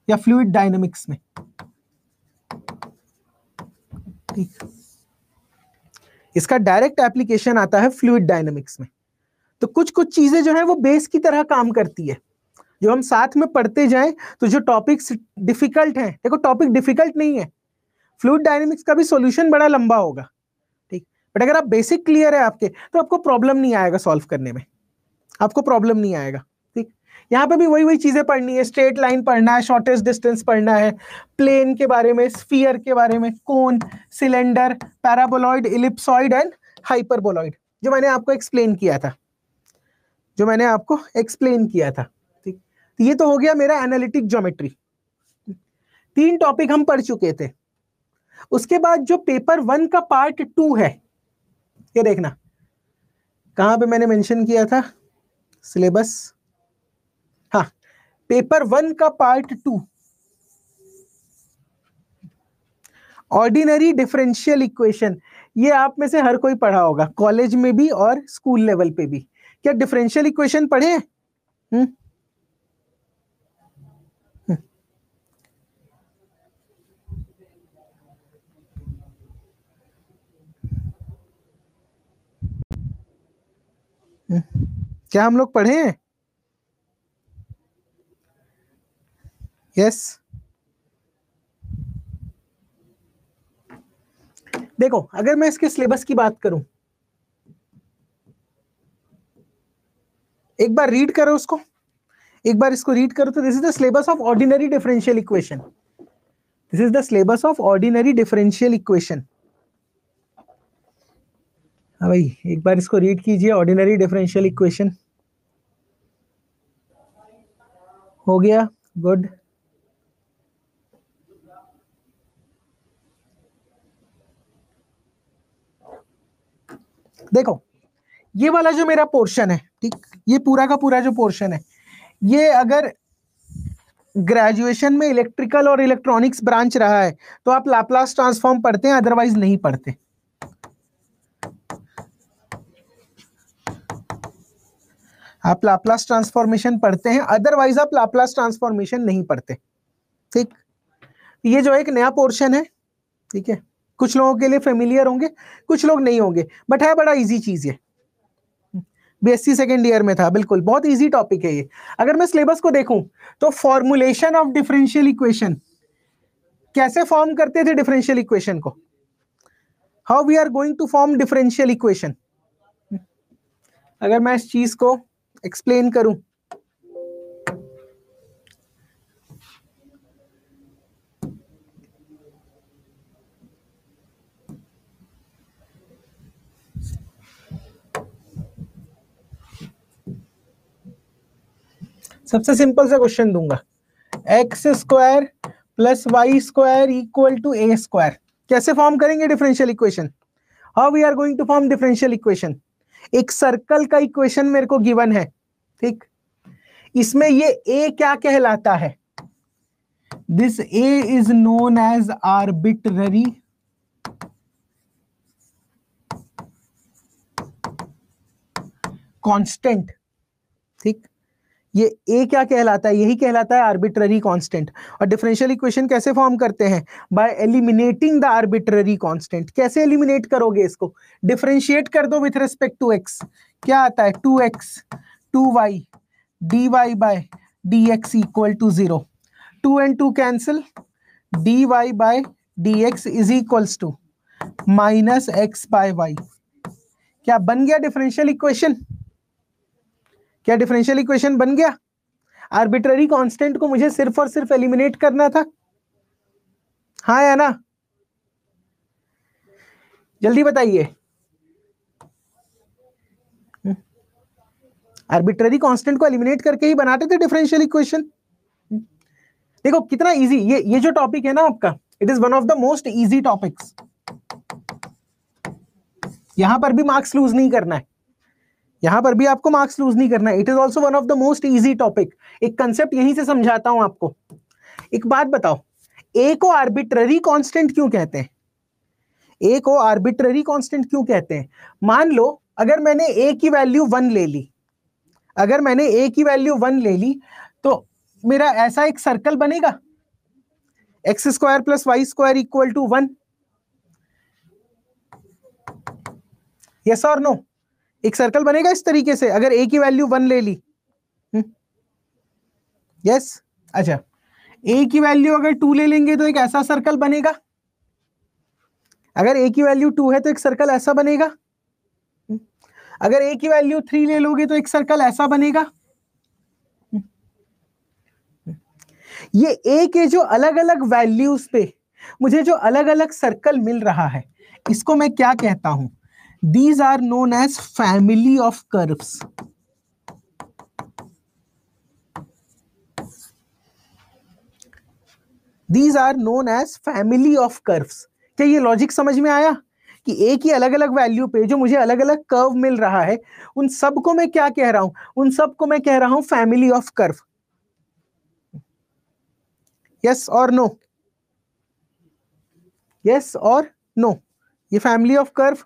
या फ्लूइड डायनामिक्स में, ठीक। इसका डायरेक्ट एप्लीकेशन आता है फ्लूइड डायनामिक्स में। तो कुछ कुछ चीजें जो है वो बेस की तरह काम करती है, जो हम साथ में पढ़ते जाएं तो जो टॉपिक्स डिफिकल्ट हैं, देखो टॉपिक डिफिकल्ट नहीं है, फ्लूइड डायनामिक्स का भी सॉल्यूशन बड़ा लंबा होगा, ठीक। बट अगर आप बेसिक क्लियर है आपके, तो आपको प्रॉब्लम नहीं आएगा सॉल्व करने में, आपको प्रॉब्लम नहीं आएगा, ठीक। यहाँ पे भी वही वही चीजें पढ़नी है, स्ट्रेट लाइन पढ़ना है, शॉर्टेस्ट डिस्टेंस पढ़ना है, प्लेन के बारे में, स्फीयर के बारे में, cone, cylinder, paraboloid, ellipsoid and hyperboloid, जो मैंने आपको एक्सप्लेन किया था, ठीक। तो ये तो हो गया मेरा एनालिटिक ज्योमेट्री। 3 टॉपिक हम पढ़ चुके थे। उसके बाद जो पेपर 1 का पार्ट 2 है, ये देखना कहां पे मैंने मेंशन किया था सिलेबस, हाँ, पेपर 1 का पार्ट 2 ऑर्डिनरी डिफरेंशियल इक्वेशन। ये आप में से हर कोई पढ़ा होगा, कॉलेज में भी और स्कूल लेवल पे भी। क्या डिफरेंशियल इक्वेशन पढ़े हैं? क्या हम लोग पढ़े हैं? यस। देखो, अगर मैं इसके सिलेबस की बात करूं, एक बार रीड करो उसको, एक बार इसको रीड करो तो this is the syllabus of ordinary differential equation. This is the syllabus of ordinary differential equation. हाँ भाई, एक बार इसको रीड कीजिए, ऑर्डिनरी डिफरेंशियल इक्वेशन। हो गया? गुड। देखो, ये वाला जो मेरा पोर्शन है, ठीक, ये पूरा का पूरा जो पोर्शन है, ये अगर ग्रेजुएशन में इलेक्ट्रिकल और इलेक्ट्रॉनिक्स ब्रांच रहा है तो आप लाप्लास ट्रांसफॉर्म पढ़ते हैं, अदरवाइज नहीं पढ़ते। आप लाप्लास ट्रांसफॉर्मेशन पढ़ते हैं, अदरवाइज आप लाप्लास ट्रांसफॉर्मेशन नहीं पढ़ते। ठीक, ये जो एक नया पोर्शन है, ठीक है, कुछ लोगों के लिए फेमिलियर होंगे, कुछ लोग नहीं होंगे, बट है बड़ा इजी चीज है। बीएससी सेकेंड ईयर में था, बिल्कुल बहुत इजी टॉपिक है ये। अगर मैं सिलेबस को देखूं तो फॉर्मुलेशन ऑफ डिफरेंशियल इक्वेशन, कैसे फॉर्म करते थे डिफरेंशियल इक्वेशन को, how we are going to form differential equation, अगर मैं इस चीज को एक्सप्लेन करूं, सबसे सिंपल सा क्वेश्चन दूंगा, x square plus y square equal to a square. कैसे फॉर्म करेंगे differential equation? How we are going to form differential equation? एक सर्कल का इक्वेशन मेरे को गिवन है, ठीक, इसमें ये ए क्या कहलाता है? This a is known as arbitrary constant. ठीक, ये ए क्या कहलाता है? यही कहलाता है आर्बिट्ररी कांस्टेंट। और डिफरेंशियल इक्वेशन कैसे फॉर्म करते हैं? By eliminating the arbitrary constant. कैसे एलिमिनेट करोगे इसको? डिफरेंशिएट कर दो विथ रिस्पेक्ट टू एक्स, क्या आता है? 2x 2y dy by dx equal to 0। 2 and 2 cancel, dy by dx is equals to minus x by y. क्या बन गया डिफरेंशियल इक्वेशन? क्या डिफरेंशियल इक्वेशन बन गया? आर्बिट्ररी कांस्टेंट को मुझे सिर्फ और सिर्फ एलिमिनेट करना था, हाँ या ना? जल्दी बताइए। आर्बिट्ररी कांस्टेंट को एलिमिनेट करके ही बनाते थे डिफरेंशियल इक्वेशन। देखो कितना इजी, ये जो टॉपिक है ना आपका, it is one of the most easy topics. यहां पर भी मार्क्स लूज नहीं करना है, यहां पर भी आपको मार्क्स लूज नहीं करना है। It is also one of the most easy topic. एक कंसेप्ट यहीं से समझाता हूं आपको। एक बात बताओ, ए को आर्बिट्ररी कांस्टेंट क्यों कहते हैं? ए को आर्बिट्ररी कांस्टेंट क्यों कहते हैं? मान लो अगर मैंने ए की वैल्यू 1 ले ली, अगर मैंने ए की वैल्यू 1 ले ली तो मेरा ऐसा एक सर्कल बनेगा, x square plus y square equal to 1। Yes और नो? एक सर्कल बनेगा इस तरीके से अगर ए की वैल्यू 1 ले ली। यस, अच्छा, ए की वैल्यू अगर 2 ले लेंगे तो एक ऐसा सर्कल बनेगा। अगर ए की वैल्यू 2 है तो एक सर्कल ऐसा बनेगा। अगर ए की वैल्यू 3 ले लोगे तो एक सर्कल ऐसा बनेगा। ये ए के जो अलग अलग वैल्यूज पे मुझे जो अलग अलग सर्कल मिल रहा है, इसको मैं क्या कहता हूं? These are known as family of curves. These are known as family of curves. क्या ये लॉजिक समझ में आया कि एक ही अलग अलग वैल्यू पे जो मुझे अलग अलग कर्व मिल रहा है, उन सबको मैं क्या कह रहा हूं? उन सबको मैं कह रहा हूं फैमिली ऑफ कर्व। यस और नो? यस और नो? ये फैमिली ऑफ कर्व।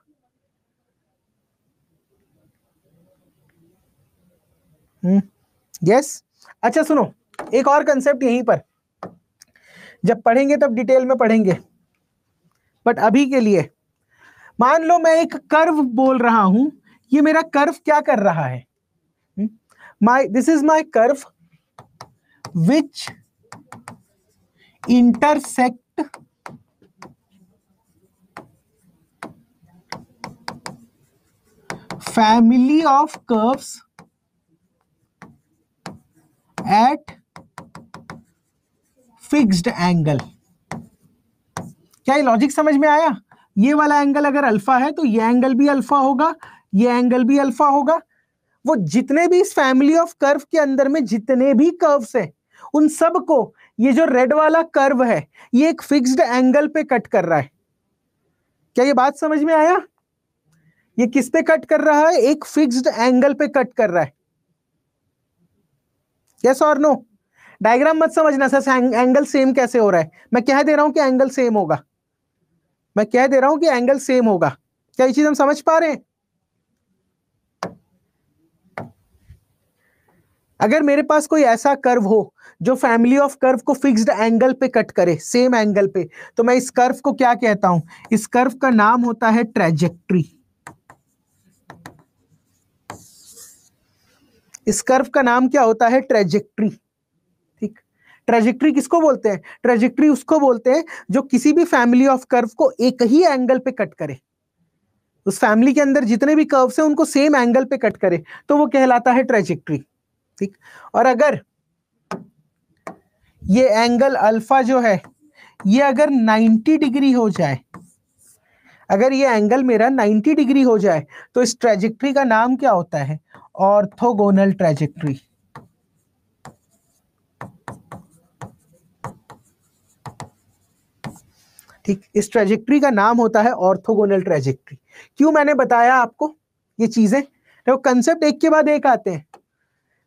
यस। अच्छा सुनो, एक और कंसेप्ट यहीं पर, जब पढ़ेंगे तब डिटेल में पढ़ेंगे, बट अभी के लिए मान लो मैं एक कर्व बोल रहा हूं, ये मेरा कर्व क्या कर रहा है? This is my curve which intersect family of curves at fixed angle. क्या ये लॉजिक समझ में आया? ये वाला एंगल अगर अल्फा है तो ये एंगल भी अल्फा होगा, ये एंगल भी अल्फा होगा। वो जितने भी इस फैमिली ऑफ कर्व के अंदर में जितने भी कर्व्स हैं, उन सब को ये जो रेड वाला कर्व है ये एक फिक्स्ड एंगल पे कट कर रहा है। क्या ये बात समझ में आया? ये किस पे कट कर रहा है? एक फिक्स्ड एंगल पे कट कर रहा है। यस और नो? डायग्राम मत समझना सर, एंगल सेम कैसे हो रहा है। मैं कह दे रहा हूं कि एंगल सेम होगा, मैं कह दे रहा हूं कि एंगल सेम होगा। क्या ये चीज हम समझ पा रहे हैं? अगर मेरे पास कोई ऐसा कर्व हो जो फैमिली ऑफ कर्व को फिक्स्ड एंगल पे कट करे, सेम एंगल पे, तो मैं इस कर्व को क्या कहता हूं? इस कर्व का नाम होता है ट्रेजेक्ट्री। इस कर्व का नाम क्या होता है? ट्रेजेक्ट्री। ठीक। ट्रेजेक्ट्री किसको बोलते हैं? ट्रेजेक्ट्री उसको बोलते हैं जो किसी भी फैमिली ऑफ कर्व को एक ही एंगल पे कट करे। उस फैमिली के अंदर जितने भी कर्व्स हैं उनको सेम एंगल पे कट करे, तो वो कहलाता है ट्रेजेक्ट्री। ठीक। और अगर ये एंगल अल्फा जो है ये अगर 90 डिग्री हो जाए, अगर ये एंगल मेरा 90 डिग्री हो जाए, तो इस ट्रेजेक्ट्री का नाम क्या होता है? Orthogonal trajectory. ठीक, इस ट्रेजेक्ट्री का नाम होता है ऑर्थोगोनल ट्रेजेक्ट्री। क्यों मैंने बताया आपको ये चीजें? तो कंसेप्ट एक के बाद एक आते हैं।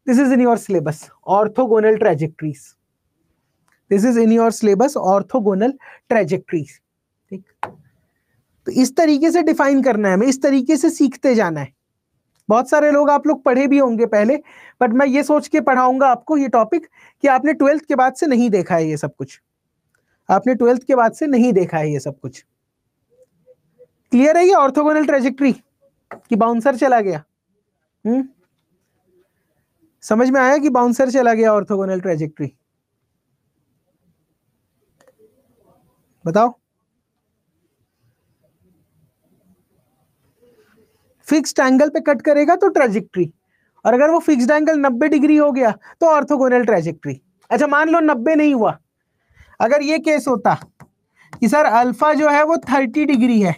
This is in your syllabus, orthogonal trajectories. This is in your syllabus, orthogonal trajectories. ठीक, तो इस तरीके से डिफाइन करना है, हमें इस तरीके से सीखते जाना है। बहुत सारे लोग आप लोग पढ़े भी होंगे पहले, बट मैं ये सोच के पढ़ाऊंगा आपको ये टॉपिक कि आपने 12th के बाद से नहीं देखा है ये सब कुछ, आपने 12th के बाद से नहीं देखा है ये सब कुछ। क्लियर है ये ऑर्थोगोनल ट्रेजेक्ट्री कि बाउंसर चला गया? समझ में आया कि बाउंसर चला गया ऑर्थोगोनल ट्रेजेक्ट्री? बताओ। फिक्स्ड एंगल पे कट करेगा तो ट्रेजेक्ट्री, और अगर वो फिक्स्ड एंगल 90 डिग्री हो गया तो ऑर्थोगोनल ट्रेजेक्ट्री। अच्छा मान लो 90 नहीं हुआ, अगर ये केस होता कि सर अल्फा जो है वो 30 डिग्री है,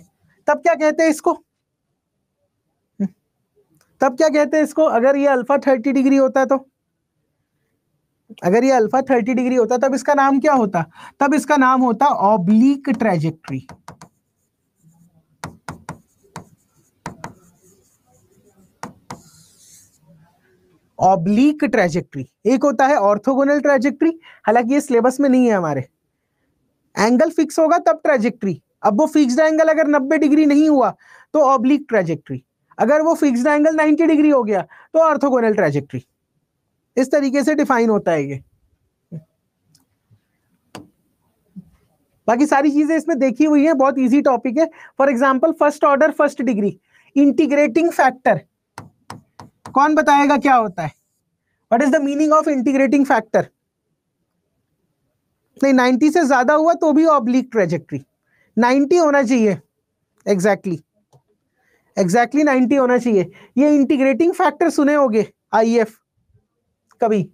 तब क्या कहते हैं इसको? तब क्या कहते हैं इसको? अगर ये अल्फा 30 डिग्री होता है तो, अगर ये अल्फा 30 डिग्री होता तब इसका नाम क्या होता? तब इसका नाम होता ऑब्लिक ट्रेजेक्ट्री। Oblique trajectory. एक होता है ऑर्थोगोनल ट्रेजेक्ट्री, हालांकि ये सिलेबस में नहीं है हमारे। एंगल फिक्स होगा तब ट्रेजेक्ट्री। अब वो फिक्स्ड एंगल अगर 90 डिग्री नहीं हुआ तो ऑब्लिक ट्रेजेक्ट्री, अगर वो फिक्स्ड एंगल 90 डिग्री हो गया तो ऑर्थोगोनल ट्रेजेक्ट्री। इस तरीके से डिफाइन होता है ये। बाकी सारी चीजें इसमें देखी हुई है, बहुत इजी टॉपिक है। For example first order first degree, integrating factor कौन बताएगा क्या होता है? What is the meaning of integrating factor? नहीं, 90 से ज्यादा हुआ तो भी ऑब्लिक ट्रेजेक्ट्री, 90 होना चाहिए। एग्जैक्टली एग्जैक्टली 90 होना चाहिए। ये इंटीग्रेटिंग फैक्टर सुने होगे आईएफ कभी?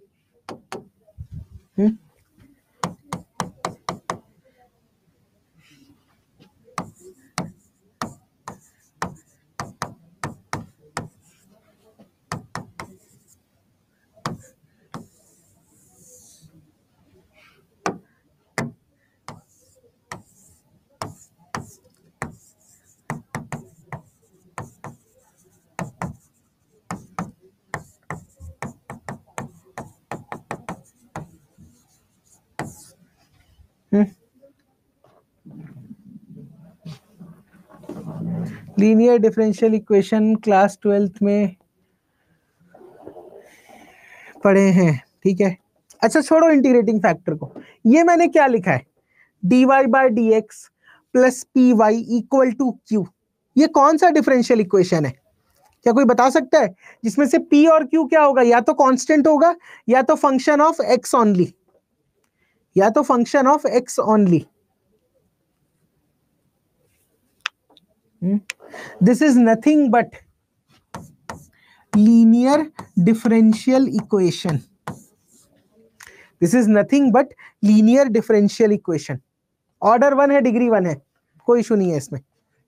Linear differential equation class 12th में पढ़े हैं, ठीक है। अच्छा छोड़ो इंटीग्रेटिंग फैक्टर को, ये मैंने क्या लिखा है, dy by dx plus p y equal to q. ये कौन सा डिफरेंशियल इक्वेशन है, क्या कोई बता सकता है? जिसमें से p और q क्या होगा, या तो कांस्टेंट होगा या तो फंक्शन ऑफ x ओनली, या तो function of x only. This is nothing but linear differential equation. This is nothing but linear differential equation. Order 1 है, डिग्री 1 है, कोई इशू नहीं है इसमें,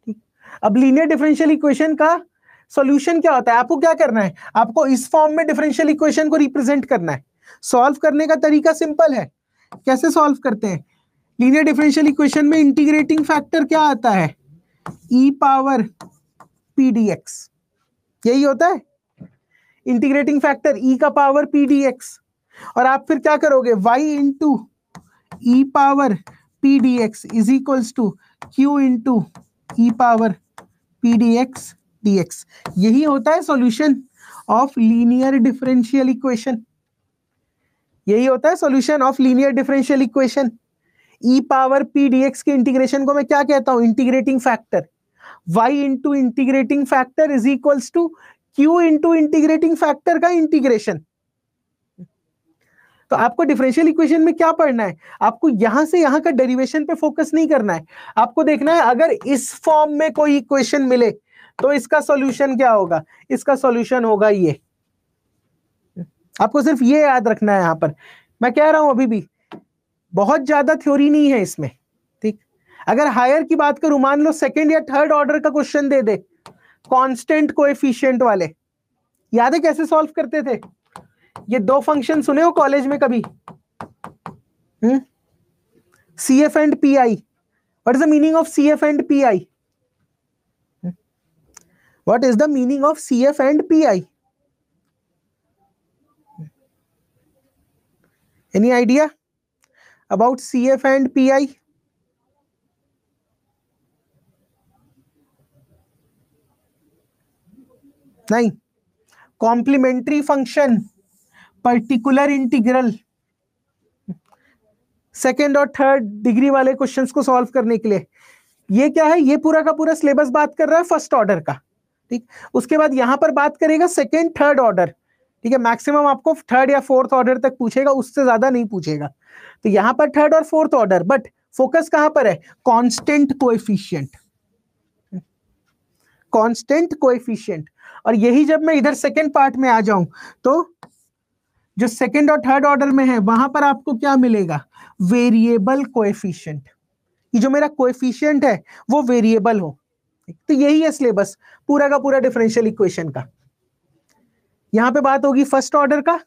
ठीक। अब लीनियर डिफरेंशियल इक्वेशन का सॉल्यूशन क्या होता है, आपको क्या करना है, आपको इस फॉर्म में डिफरेंशियल इक्वेशन को रिप्रेजेंट करना है। सॉल्व करने का तरीका सिंपल है, कैसे सॉल्व करते हैं? लीनियर डिफरेंशियल इक्वेशन में इंटीग्रेटिंग फैक्टर क्या आता है, e power p d x, यही होता है इंटीग्रेटिंग फैक्टर, e का पावर पी डी एक्स। और आप फिर क्या करोगे, y into e power p d x is equals to q into e power p d x d x. यही होता है solution of linear differential equation, यही होता है solution of linear differential equation. E power p d x के integration को मैं क्या कहता हूं, integrating factor. y into integrating factor is equals to q into integrating factor का इंटीग्रेशन। तो आपको डिफरेंशियल इक्वेशन में क्या पढ़ना है, आपको यहां से यहां का डेरिवेशन पे फोकस नहीं करना है, आपको देखना है अगर इस फॉर्म में कोई इक्वेशन मिले तो इसका सॉल्यूशन क्या होगा, इसका सॉल्यूशन होगा ये। आपको सिर्फ ये याद रखना है। यहां पर मैं कह रहा हूं अभी भी बहुत ज्यादा थ्योरी नहीं है इसमें, ठीक। अगर हायर की बात करूं, मान लो सेकंड या थर्ड ऑर्डर का क्वेश्चन दे दे कांस्टेंट कोएफिशिएंट वाले, याद है कैसे सॉल्व करते थे? ये दो फंक्शन सुने हो कॉलेज में कभी, C F and P I. What is the meaning of C F and P I? What is the meaning of C F and P I? Any idea about C F and P I? नहीं, complementary function, particular integral, second और third degree वाले questions को solve करने के लिए। ये क्या है, ये पूरा का पूरा सिलेबस बात कर रहा है फर्स्ट ऑर्डर का, ठीक। उसके बाद यहां पर बात करेगा सेकेंड थर्ड ऑर्डर, ठीक है। मैक्सिमम आपको थर्ड या फोर्थ ऑर्डर तक पूछेगा, उससे ज्यादा नहीं पूछेगा। तो यहां पर थर्ड और फोर्थ ऑर्डर, बट फोकस कहां पर है, कांस्टेंट कोएफिशिएंट, कांस्टेंट कोएफिशिएंट। और यही जब मैं इधर सेकेंड पार्ट में आ जाऊं तो जो सेकेंड और थर्ड ऑर्डर में है वहां पर आपको क्या मिलेगा, वेरिएबल कोएफिशिएंट। ये जो मेरा कोएफिशिएंट है वो वेरिएबल हो। तो यही है सिलेबस पूरा का पूरा डिफरेंशियल इक्वेशन का। यहां पे बात होगी फर्स्ट ऑर्डर का,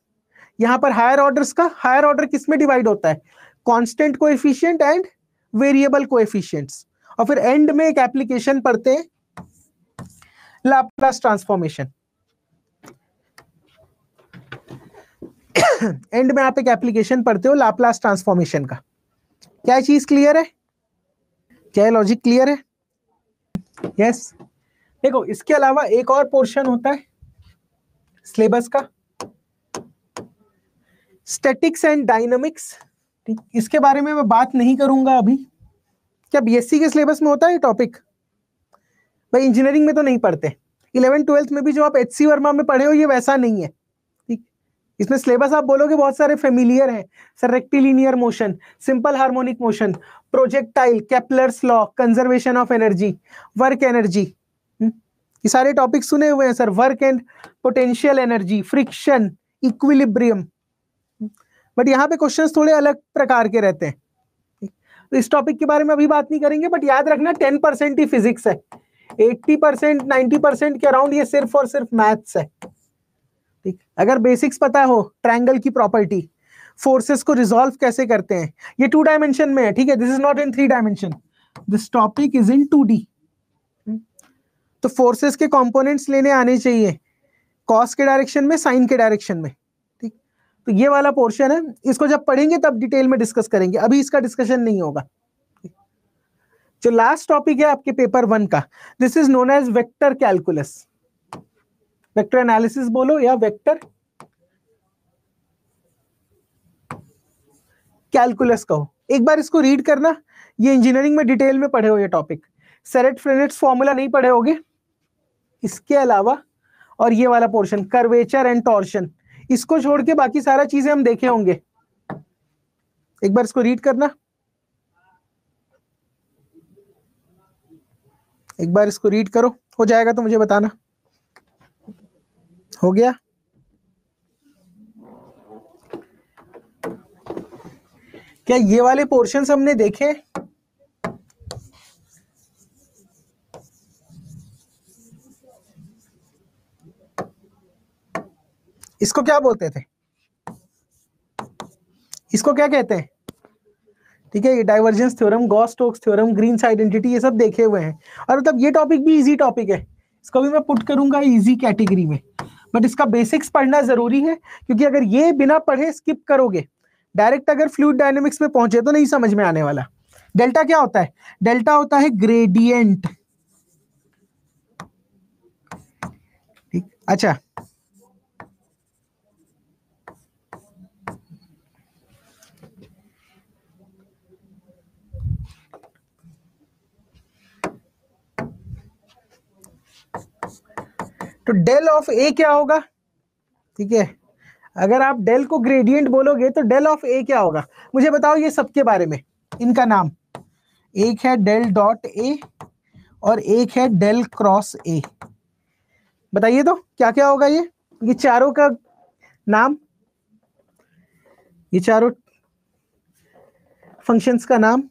यहां पर हायर ऑर्डर्स का। हायर ऑर्डर किस में डिवाइड होता है, constant coefficient and variable coefficients. और फिर एंड में एक एप्लीकेशन पढ़ते हैं, लाप्लास ट्रांसफॉर्मेशन। एंड में आप एक एप्लीकेशन पढ़ते हो लाप्लास ट्रांसफॉर्मेशन का। क्या चीज क्लियर है, क्या लॉजिक क्लियर है? यस। देखो इसके अलावा एक और पोर्शन होता है सिलेबस का, स्टैटिक्स एंड डायनामिक्स, ठीक। इसके बारे में मैं बात नहीं करूंगा अभी। क्या बीएससी के सिलेबस में होता है ये टॉपिक? भाई इंजीनियरिंग में तो नहीं पढ़ते। 11th-12th में भी जो आप एचसी वर्मा में पढ़े हो ये वैसा नहीं है, ठीक। इसमें सिलेबस आप बोलोगे बहुत सारे फेमिलियर हैं, sir rectilinear motion, simple harmonic motion, projectile, Kepler's law, conservation of energy, work energy, ये सारे टॉपिक सुने हुए हैं sir. Work and potential energy, friction, equilibrium. But यहाँ पे क्वेश्चंस थोड़े अलग प्रकार के रहते हैं, तो इस टॉपिक के बारे में अभी बात नहीं करेंगे। बट याद रखना 10% ही फिजिक्स है, 80% 90% के अराउंड ये सिर्फ और सिर्फ मैथ्स है, ठीक। अगर बेसिक्स पता हो, ट्रायंगल की प्रॉपर्टी, फोर्सेस को रिजॉल्व कैसे करते हैं, ये 2 डायमेंशन में है, ठीक है। This is not in 3 dimension, this topic is in 2D। तो फोर्सेस के कंपोनेंट्स लेने आने चाहिए, कॉस के डायरेक्शन में, साइन के डायरेक्शन में, ठीक। तो ये वाला पोर्शन है, इसको जब पढ़ेंगे तब डिटेल में डिस्कस करेंगे, अभी इसका डिस्कशन नहीं होगा। जो लास्ट टॉपिक है आपके पेपर 1 का, this is known as vector calculus, vector analysis बोलो या वेक्टर कैलकुलस कहो। एक बार इसको रीड करना, ये इंजीनियरिंग में डिटेल में पढ़े हो ये टॉपिक, सेरेट फ्रेनेट्स फॉर्मूला नहीं पढ़े होगे, इसके अलावा और ये वाला पोर्शन कर्वेचर एंड टॉर्शन, इसको छोड़ के बाकी सारा चीजें हम देखे होंगे। एक बार इसको रीड करना, एक बार इसको रीड करो, हो जाएगा तो मुझे बताना। हो गया? क्या ये वाले पोर्शंस हमने देखे? इसको क्या बोलते थे? इसको क्या कहते हैं? ठीक है, ये divergence theorem, Gauss Stokes theorem, Green's identity, ये सब देखे हुए हैं। और मतलब ये टॉपिक भी इजी टॉपिक है, इसको भी मैं पुट करूंगा इजी कैटेगरी में, बट इसका बेसिक्स पढ़ना जरूरी है, क्योंकि अगर ये बिना पढ़े स्किप करोगे, डायरेक्ट अगर फ्लूइड डायनेमिक्स में पहुंचे तो नहीं समझ में आने वाला। डेल्टा क्या होता है? डेल्टा होता है ग्रेडियंट। ठीक, अच्छा तो डेल ऑफ ए क्या होगा? ठीक है, अगर आप डेल को ग्रेडियंट बोलोगे तो डेल ऑफ ए क्या होगा? मुझे बताओ ये सबके बारे में, इनका नाम। एक है डेल डॉट ए और एक है डेल क्रॉस ए। बताइए तो क्या क्या होगा ये चारों का नाम, ये चारों फंक्शंस का नाम।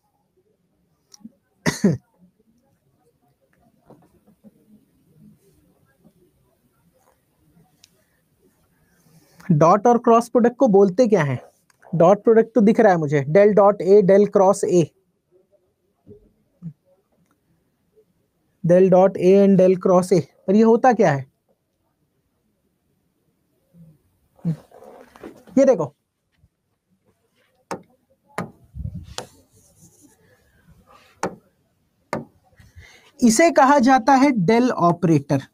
डॉट और क्रॉस प्रोडक्ट को बोलते क्या है? डॉट प्रोडक्ट तो दिख रहा है मुझे, del dot A, del cross A, del dot A and del cross A, पर ये होता क्या है? ये देखो, इसे कहा जाता है डेल ऑपरेटर।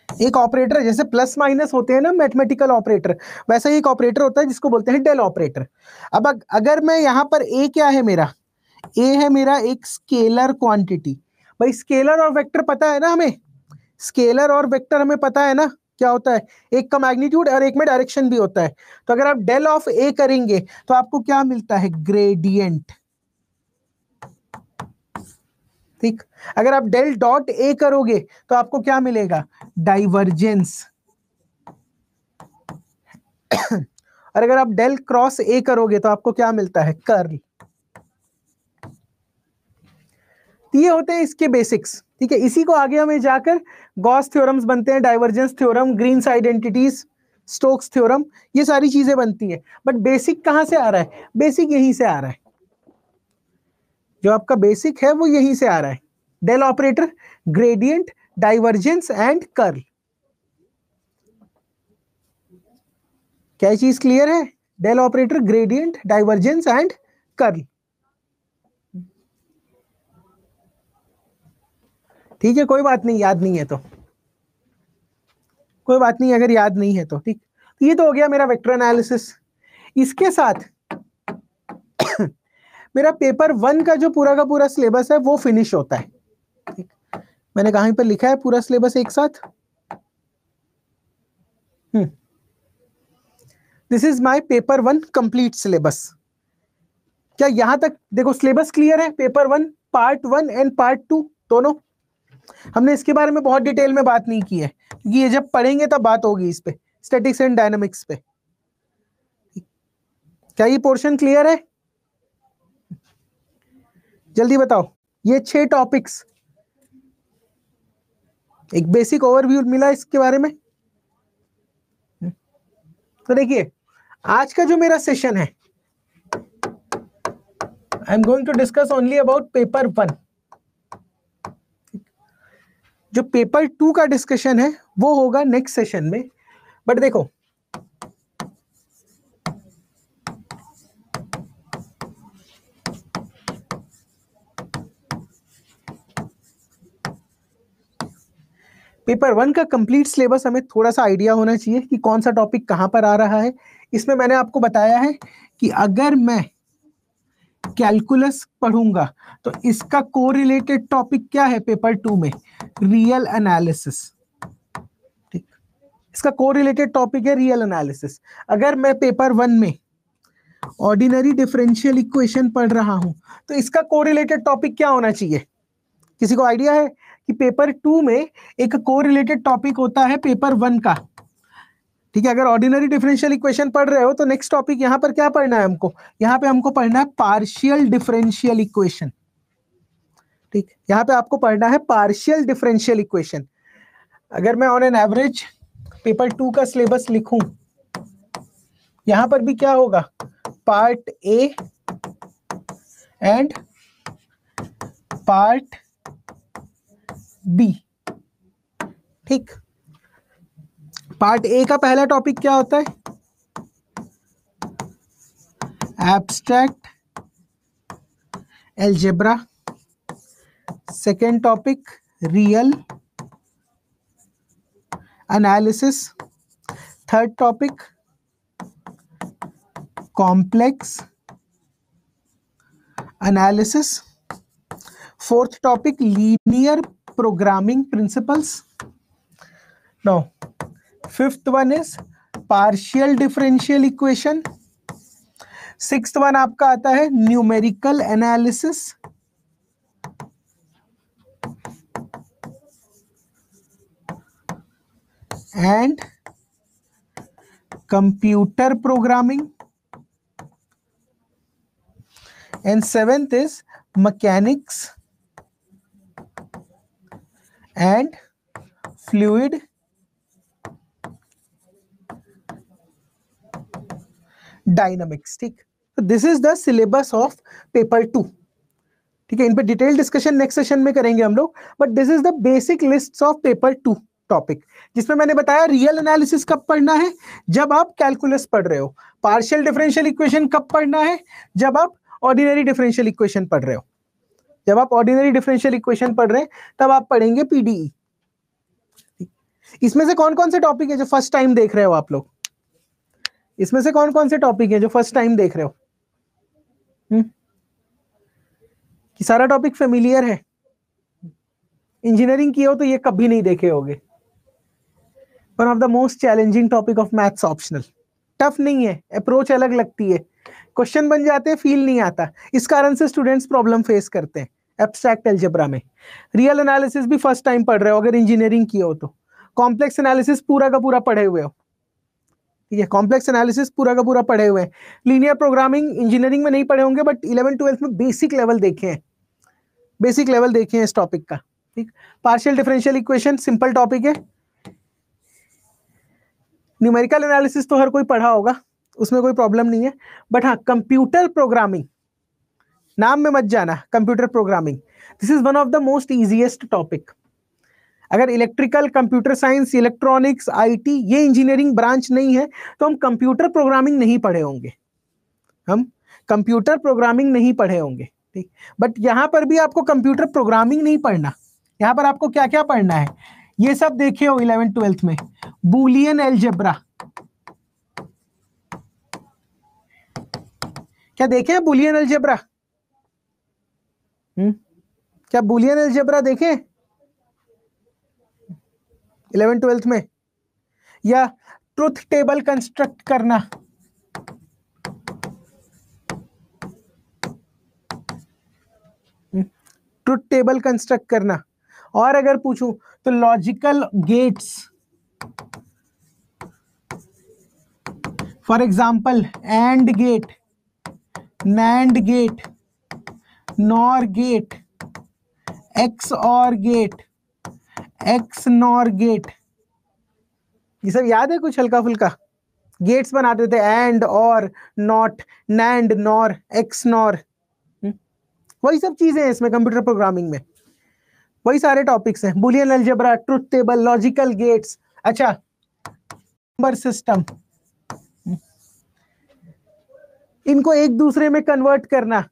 एक ऑपरेटर जैसे प्लस माइनस होते हैं ना मैथमेटिकल ऑपरेटर, वैसा ही एक ऑपरेटर होता है जिसको बोलते हैं डेल ऑपरेटर। अब अगर मैं यहां पर ए क्या है मेरा? ए है मेरा एक स्केलर क्वांटिटी। भाई स्केलर और वेक्टर पता है ना हमें, स्केलर और वेक्टर हमें पता है ना क्या होता है, एक का मैग्नीट्यूड और एक में डायरेक्शन भी होता है। तो अगर आप डेल ऑफ ए करेंगे तो आपको क्या मिलता है? ग्रेडियंट। ठीक, अगर आप डेल डॉट ए करोगे तो आपको क्या मिलेगा? डाइवर्जेंस। और अगर आप डेल क्रॉस ए करोगे तो आपको क्या मिलता है? कर्ल। ये होते हैं इसके बेसिक्स। ठीक है, इसी को आगे हमें जाकर गॉस थ्योरम्स बनते हैं, divergence theorem, Green's identities, Stokes theorem, ये सारी चीजें बनती हैं। बट बेसिक कहां से आ रहा है? बेसिक यहीं से आ रहा है, जो आपका बेसिक है वो यहीं से आ रहा है। Del operator, gradient, divergence and curl. क्या चीज क्लियर है? Del operator, gradient, divergence and curl. ठीक है, कोई बात नहीं, याद नहीं है तो कोई बात नहीं, अगर याद नहीं है तो ठीक। ये तो हो गया मेरा वेक्टर एनालिसिस। इसके साथ मेरा पेपर 1 का जो पूरा का पूरा सिलेबस है वो फिनिश होता है। ठीक, मैंने कहीं पर लिखा है पूरा सिलेबस एक साथ। This is my paper 1 complete syllabus. क्या यहां तक देखो सिलेबस क्लियर है? पेपर 1 पार्ट 1 एंड पार्ट 2 दोनों। हमने इसके बारे में बहुत डिटेल में बात नहीं की है, क्योंकि ये जब पढ़ेंगे तब बात होगी इस पे, स्टैटिक्स एंड डायनामिक्स पे। क्या ये पोर्शन क्लियर है? जल्दी बताओ। ये 6 टॉपिक्स, एक बेसिक ओवरव्यू मिला इसके बारे में। तो देखिए आज का जो मेरा सेशन है, I am going to discuss only about paper 1। जो पेपर 2 का डिस्कशन है वो होगा नेक्स्ट सेशन में। बट देखो पेपर 1 का कंप्लीट सिलेबस हमें थोड़ा सा आइडिया होना चाहिए कि कौन सा टॉपिक कहाँ पर आ रहा है। इसमें मैंने आपको बताया है कि अगर मैं कैलकुलस पढ़ूंगा तो इसका कोरिलेटेड टॉपिक क्या है पेपर 2 में, रियल एनालिसिस। ठीक, इसका कोरिलेटेड टॉपिक है रियल एनालिसिस। अगर मैं पेपर 1 में ऑर्डिनरी डिफरेंशियल इक्वेशन पढ़ रहा हूं तो इसका कोरिलेटेड टॉपिक क्या होना चाहिए? किसी को आइडिया है कि पेपर 2 में एक कोरिलेटेड टॉपिक होता है पेपर 1 का? ठीक है, अगर ऑर्डिनरी डिफरेंशियल इक्वेशन पढ़ रहे हो तो नेक्स्ट टॉपिक यहां पर क्या पढ़ना है हमको? यहां पे हमको पढ़ना है पार्शियल डिफरेंशियल इक्वेशन। ठीक, यहां पे आपको पढ़ना है पार्शियल डिफरेंशियल इक्वेशन। अगर मैं ऑन एन एवरेज पेपर 2 का सिलेबस लिखूं, यहां पर भी क्या होगा? Part A and part B. ठीक, पार्ट ए का पहला टॉपिक क्या होता है? Abstract algebra. Second topic real analysis. Third topic complex analysis. Fourth topic linear programming principles. Now fifth one is partial differential equation. Sixth one आपका आता है numerical analysis. And computer programming. And seventh is mechanics and fluid dynamics. ठीक, this is the syllabus of paper 2। ठीक है, इन पे detail discussion next session में करेंगे हम लोग, but this is the basic list of paper 2 topic, जिसमें मैंने बताया रियल एनालिसिस कब पढ़ना है? जब आप कैलकुलस पढ़ रहे हो। पार्शियल डिफरेंशियल इक्वेशन कब पढ़ना है? जब आप ऑर्डिनरी डिफरेंशियल इक्वेशन पढ़ रहे हो। जब आप ऑर्डिनरी डिफरेंशियल इक्वेशन पढ़ रहे हैं तब आप पढ़ेंगे पीडीई। इसमें से कौन कौन से टॉपिक है जो फर्स्ट टाइम देख रहे हो आप लोग? इसमें से कौन कौन से टॉपिक है जो फर्स्ट टाइम देख रहे हो? कि सारा टॉपिक फेमिलियर है? इंजीनियरिंग किए हो तो ये कभी नहीं देखे होगे। One of the most challenging topic of maths optional. Tough नहीं है, अप्रोच अलग लगती है, क्वेश्चन बन जाते हैं, फील नहीं आता, इस कारण से स्टूडेंट्स प्रॉब्लम फेस करते हैं एब्स्ट्रैक्ट अलजेब्रा में। रियल एनालिसिस भी फर्स्ट टाइम पढ़ रहे हो अगर इंजीनियरिंग किए हो तो। कॉम्प्लेक्स एनालिसिस पूरा का पूरा पढ़े हुए हो। ठीक है, कॉम्प्लेक्स एनालिसिस पूरा का पूरा पढ़े हुए हैं। लीनियर प्रोग्रामिंग इंजीनियरिंग में नहीं पढ़े होंगे, बट 11th-12th में बेसिक लेवल देखे हैं, बेसिक लेवल देखे हैं इस टॉपिक का। ठीक, partial differential equation simple topic है। न्यूमेरिकल एनालिसिस तो हर कोई पढ़ा होगा, उसमें कोई प्रॉब्लम नहीं है। बट हाँ, कंप्यूटर प्रोग्रामिंग, नाम में मत जाना, computer programming this is one of the most easiest topic. अगर electrical, computer science, electronics, IT ये इंजीनियरिंग ब्रांच नहीं है तो हम कंप्यूटर प्रोग्रामिंग नहीं पढ़े होंगे, हम कंप्यूटर प्रोग्रामिंग नहीं पढ़े होंगे। ठीक, बट यहां पर भी आपको कंप्यूटर प्रोग्रामिंग नहीं पढ़ना, यहां पर आपको क्या क्या पढ़ना है ये सब देखे हो 11th-12th में। बूलियन अलजेब्रा, क्या देखे हैं बूलियन अलजेब्रा? क्या बूलियन अलजेब्रा देखे 11th-12th में? या ट्रुथ टेबल कंस्ट्रक्ट करना, ट्रुथ टेबल कंस्ट्रक्ट करना। और अगर पूछूं तो logical gates, for example and gate, nand gate, nor gate, XOR gate, XNOR gate, ये सब याद है कुछ हल्का फुल्का? गेट्स बनाते थे एंड, और, not, NAND, nor, x nor, वही सब चीजें हैं इसमें कंप्यूटर प्रोग्रामिंग में, वही सारे टॉपिक्स हैं। Boolean algebra, truth table, logical gates. अच्छा, नंबर सिस्टम, इनको एक दूसरे में कन्वर्ट करना,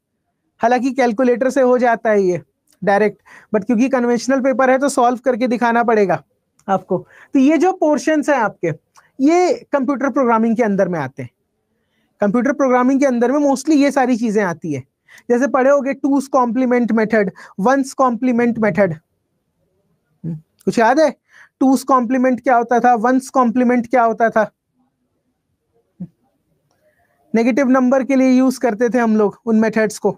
हालांकि कैलकुलेटर से हो जाता है ये डायरेक्ट, बट क्योंकि कन्वेंशनल पेपर है तो सॉल्व करके दिखाना पड़ेगा। आपको। तो ये जो पोर्शंस हैं आपके, ये कंप्यूटर प्रोग्रामिंग के अंदर में आते हैं। कंप्यूटर प्रोग्रामिंग के अंदर में मोस्टली ये सारी चीजें आती है। जैसे पढ़े होगे two's complement method, one's complement method, कुछ याद है? टूस कॉम्प्लीमेंट क्या होता था, वंस कॉम्प्लीमेंट क्या होता था? नेगेटिव नंबर के लिए यूज करते थे हम लोग उन मेथड्स को।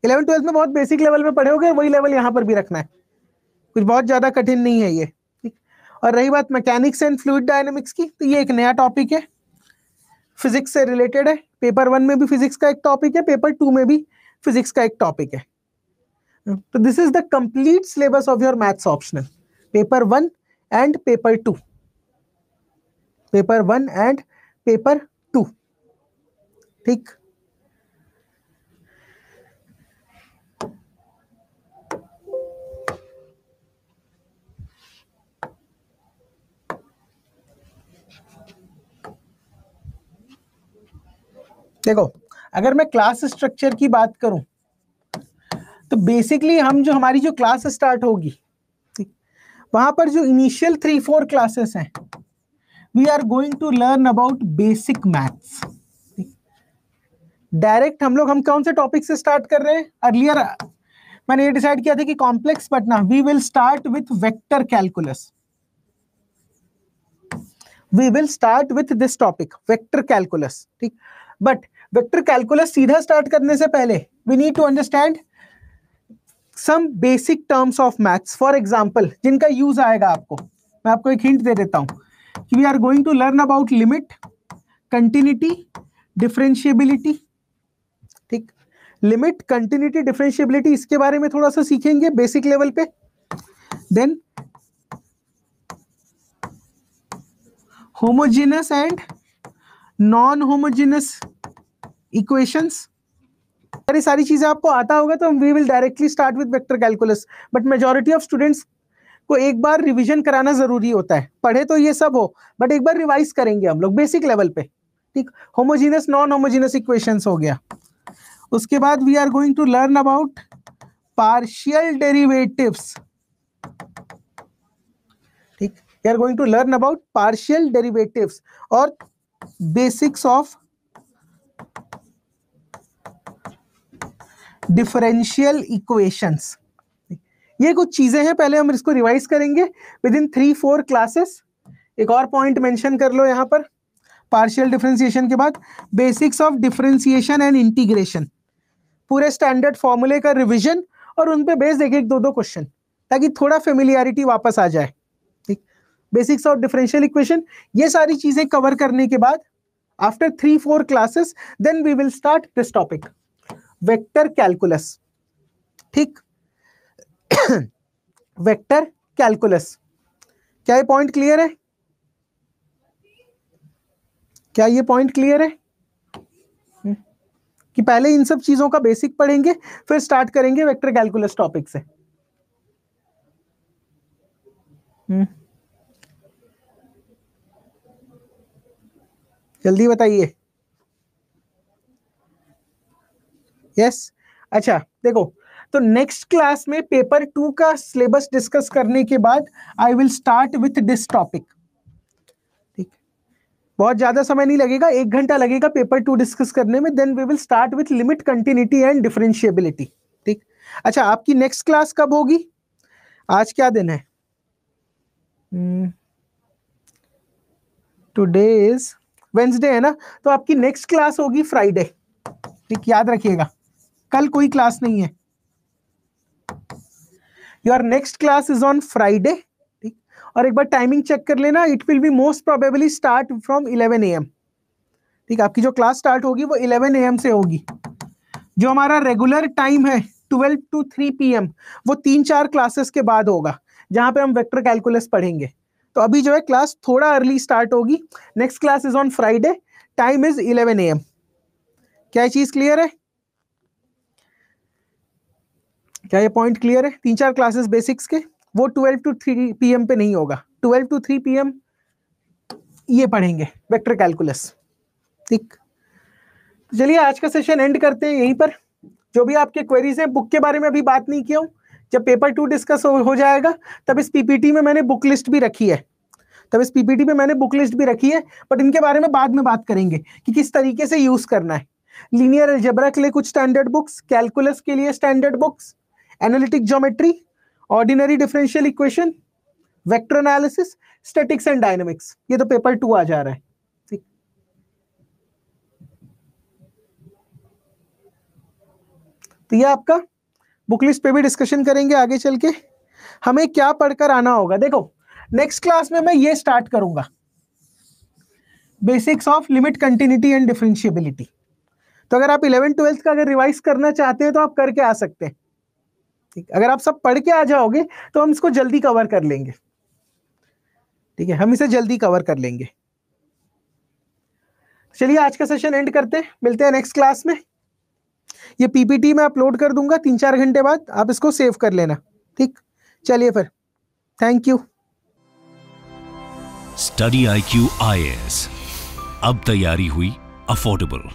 11th 12th में बहुत बेसिक लेवल में पढ़े होगे, वही लेवल यहाँ पर भी रखना है, कुछ बहुत ज्यादा कठिन नहीं है ये, ठीक। और रही बात मैकेनिक्स एंड फ्लूइड डायनेमिक्स की, तो ये एक नया टॉपिक है, फिजिक्स से रिलेटेड है। पेपर 1 में भी फिजिक्स का एक टॉपिक है, पेपर 2 में भी फिजिक्स का एक टॉपिक है। तो this is the complete syllabus of your maths optional, paper 1 and paper 2, paper 1 and paper 2, ठीक। देखो, अगर मैं क्लास स्ट्रक्चर की बात करूं, तो बेसिकली हम जो हमारी जो क्लास स्टार्ट होगी, ठीक, वहां पर जो इनिशियल 3-4 क्लासेस हैं, we are going to learn about basic maths. Direct हम कौन से टॉपिक से स्टार्ट कर रहे हैं? अर्लियर मैंने ये डिसाइड किया था कि कॉम्प्लेक्स, बट ना, we will start with vector calculus. We will start with this topic, vector calculus, ठीक। बट वेक्टर कैलकुलस सीधा स्टार्ट करने से पहले we need to understand some basic terms of maths. For example, जिनका use आएगा आपको, मैं आपको एक हिंट दे देता हूं कि we are going to learn about limit, continuity, differentiability, ठीक। लिमिट, कंटिन्यूटी, डिफरेंशिएबिलिटी, इसके बारे में थोड़ा सा सीखेंगे बेसिक लेवल पे। Then homogenous and non homogenous equations, ये सारी चीजें आपको आता होगा, तो we will directly start with vector calculus. But majority of students को एक बार रिवीजन कराना जरूरी होता है, पढ़े तो ये सब हो, बट एक बार रिवाइज करेंगे हम लोग बेसिक लेवल पे, ठीक। होमोजेनस, नॉन होमोजेनस इक्वेशंस हो गया। उसके बाद we are going to learn about partial derivatives, ठीक। We are going to learn about partial derivatives और बेसिक्स ऑफ डिफरेंशियल इक्वेशंस। ये कुछ चीजें हैं, पहले हम इसको रिवाइज करेंगे विद इन 3-4 क्लासेस। एक और पॉइंट मेंशन कर लो यहाँ पर, पार्शियल डिफरेंशिएशन के बाद basics of differentiation and integration, पूरे स्टैंडर्ड फॉर्मूले का रिवीजन और उन पे बेस्ड एक 1-2 क्वेश्चन, ताकि थोड़ा फेमिलियरिटी वापस आ जाए, ठीक। बेसिक्स ऑफ डिफरेंशियल इक्वेशन, ये सारी चीजें कवर करने के बाद after 3-4 classes then we will start this topic, vector calculus, ठीक। वेक्टर कैलकुलस, क्या ये पॉइंट क्लियर है? क्या ये पॉइंट क्लियर है कि पहले इन सब चीजों का बेसिक पढ़ेंगे, फिर स्टार्ट करेंगे वेक्टर कैलकुलस टॉपिक से? जल्दी बताइए। यस, अच्छा देखो, तो नेक्स्ट क्लास में पेपर 2 का सिलेबस डिस्कस करने के बाद I will start with this topic, ठीक। बहुत ज्यादा समय नहीं लगेगा, 1 घंटा लगेगा पेपर 2 डिस्कस करने में। Then we will start with limit, continuity and differentiability, ठीक। अच्छा, आपकी नेक्स्ट क्लास कब होगी? आज क्या दिन है? टुडे इज वेंसडे है ना, तो आपकी नेक्स्ट क्लास होगी फ्राइडे, ठीक। याद रखिएगा, कल कोई क्लास नहीं है। Your next class is on Friday, ठीक। और एक बार टाइमिंग चेक कर लेना, it will be most probably start from 11 AM, ठीक। आपकी जो क्लास स्टार्ट होगी वो 11 AM से होगी। जो हमारा रेगुलर टाइम है 12 to 3 PM, वो 3-4 क्लासेस के बाद होगा, जहां पे हम वेक्टर कैलकुलस पढ़ेंगे। तो अभी जो है क्लास थोड़ा अर्ली स्टार्ट होगी। Next class is on Friday, time is 11 AM। क्या ये चीज क्लियर है? क्या ये पॉइंट क्लियर है? 3-4 क्लासेस बेसिक्स के, वो 12 to 3 PM पे नहीं होगा, 12 to 3 PM ये पढ़ेंगे वेक्टर कैलकुलस, ठीक। चलिए आज का सेशन एंड करते हैं यहीं पर। जो भी आपके क्वेरीज हैं, बुक के बारे में अभी बात नहीं किया हूं, जब पेपर 2 डिस्कस हो जाएगा तब इस पीपीटी में मैंने बुक लिस्ट भी रखी है, बट इनके बारे में बाद में बात करेंगे कि किस तरीके से यूज करना है। लीनियर अलजेब्रा के लिए कुछ स्टैंडर्ड बुक्स, कैलकुलस के लिए standard books, analytic geometry, ordinary differential equation, vector analysis, statics and dynamics, ये तो पेपर 2 आ जा रहा है। ठीक, तो ये आपका बुक लिस्ट पे भी डिस्कशन करेंगे आगे चल के। हमें क्या पढ़कर आना होगा, देखो नेक्स्ट क्लास में मैं ये स्टार्ट करूंगा, basics of limit continuity and differentiability. तो अगर आप 11th 12th का अगर रिवाइज करना चाहते हैं तो आप करके आ सकते हैं। ठीक, अगर आप सब पढ़ के आ जाओगे तो हम इसको जल्दी कवर कर लेंगे। ठीक है, हम इसे जल्दी कवर कर लेंगे। चलिए आज का सेशन एंड करते हैं, मिलते हैं नेक्स्ट क्लास में। ये पीपीटी मैं अपलोड कर दूंगा 3-4 घंटे बाद, आप इसको सेव कर लेना। ठीक, चलिए फिर, thank you. Study IQ IAS, अब तैयारी हुई अफोर्डेबल।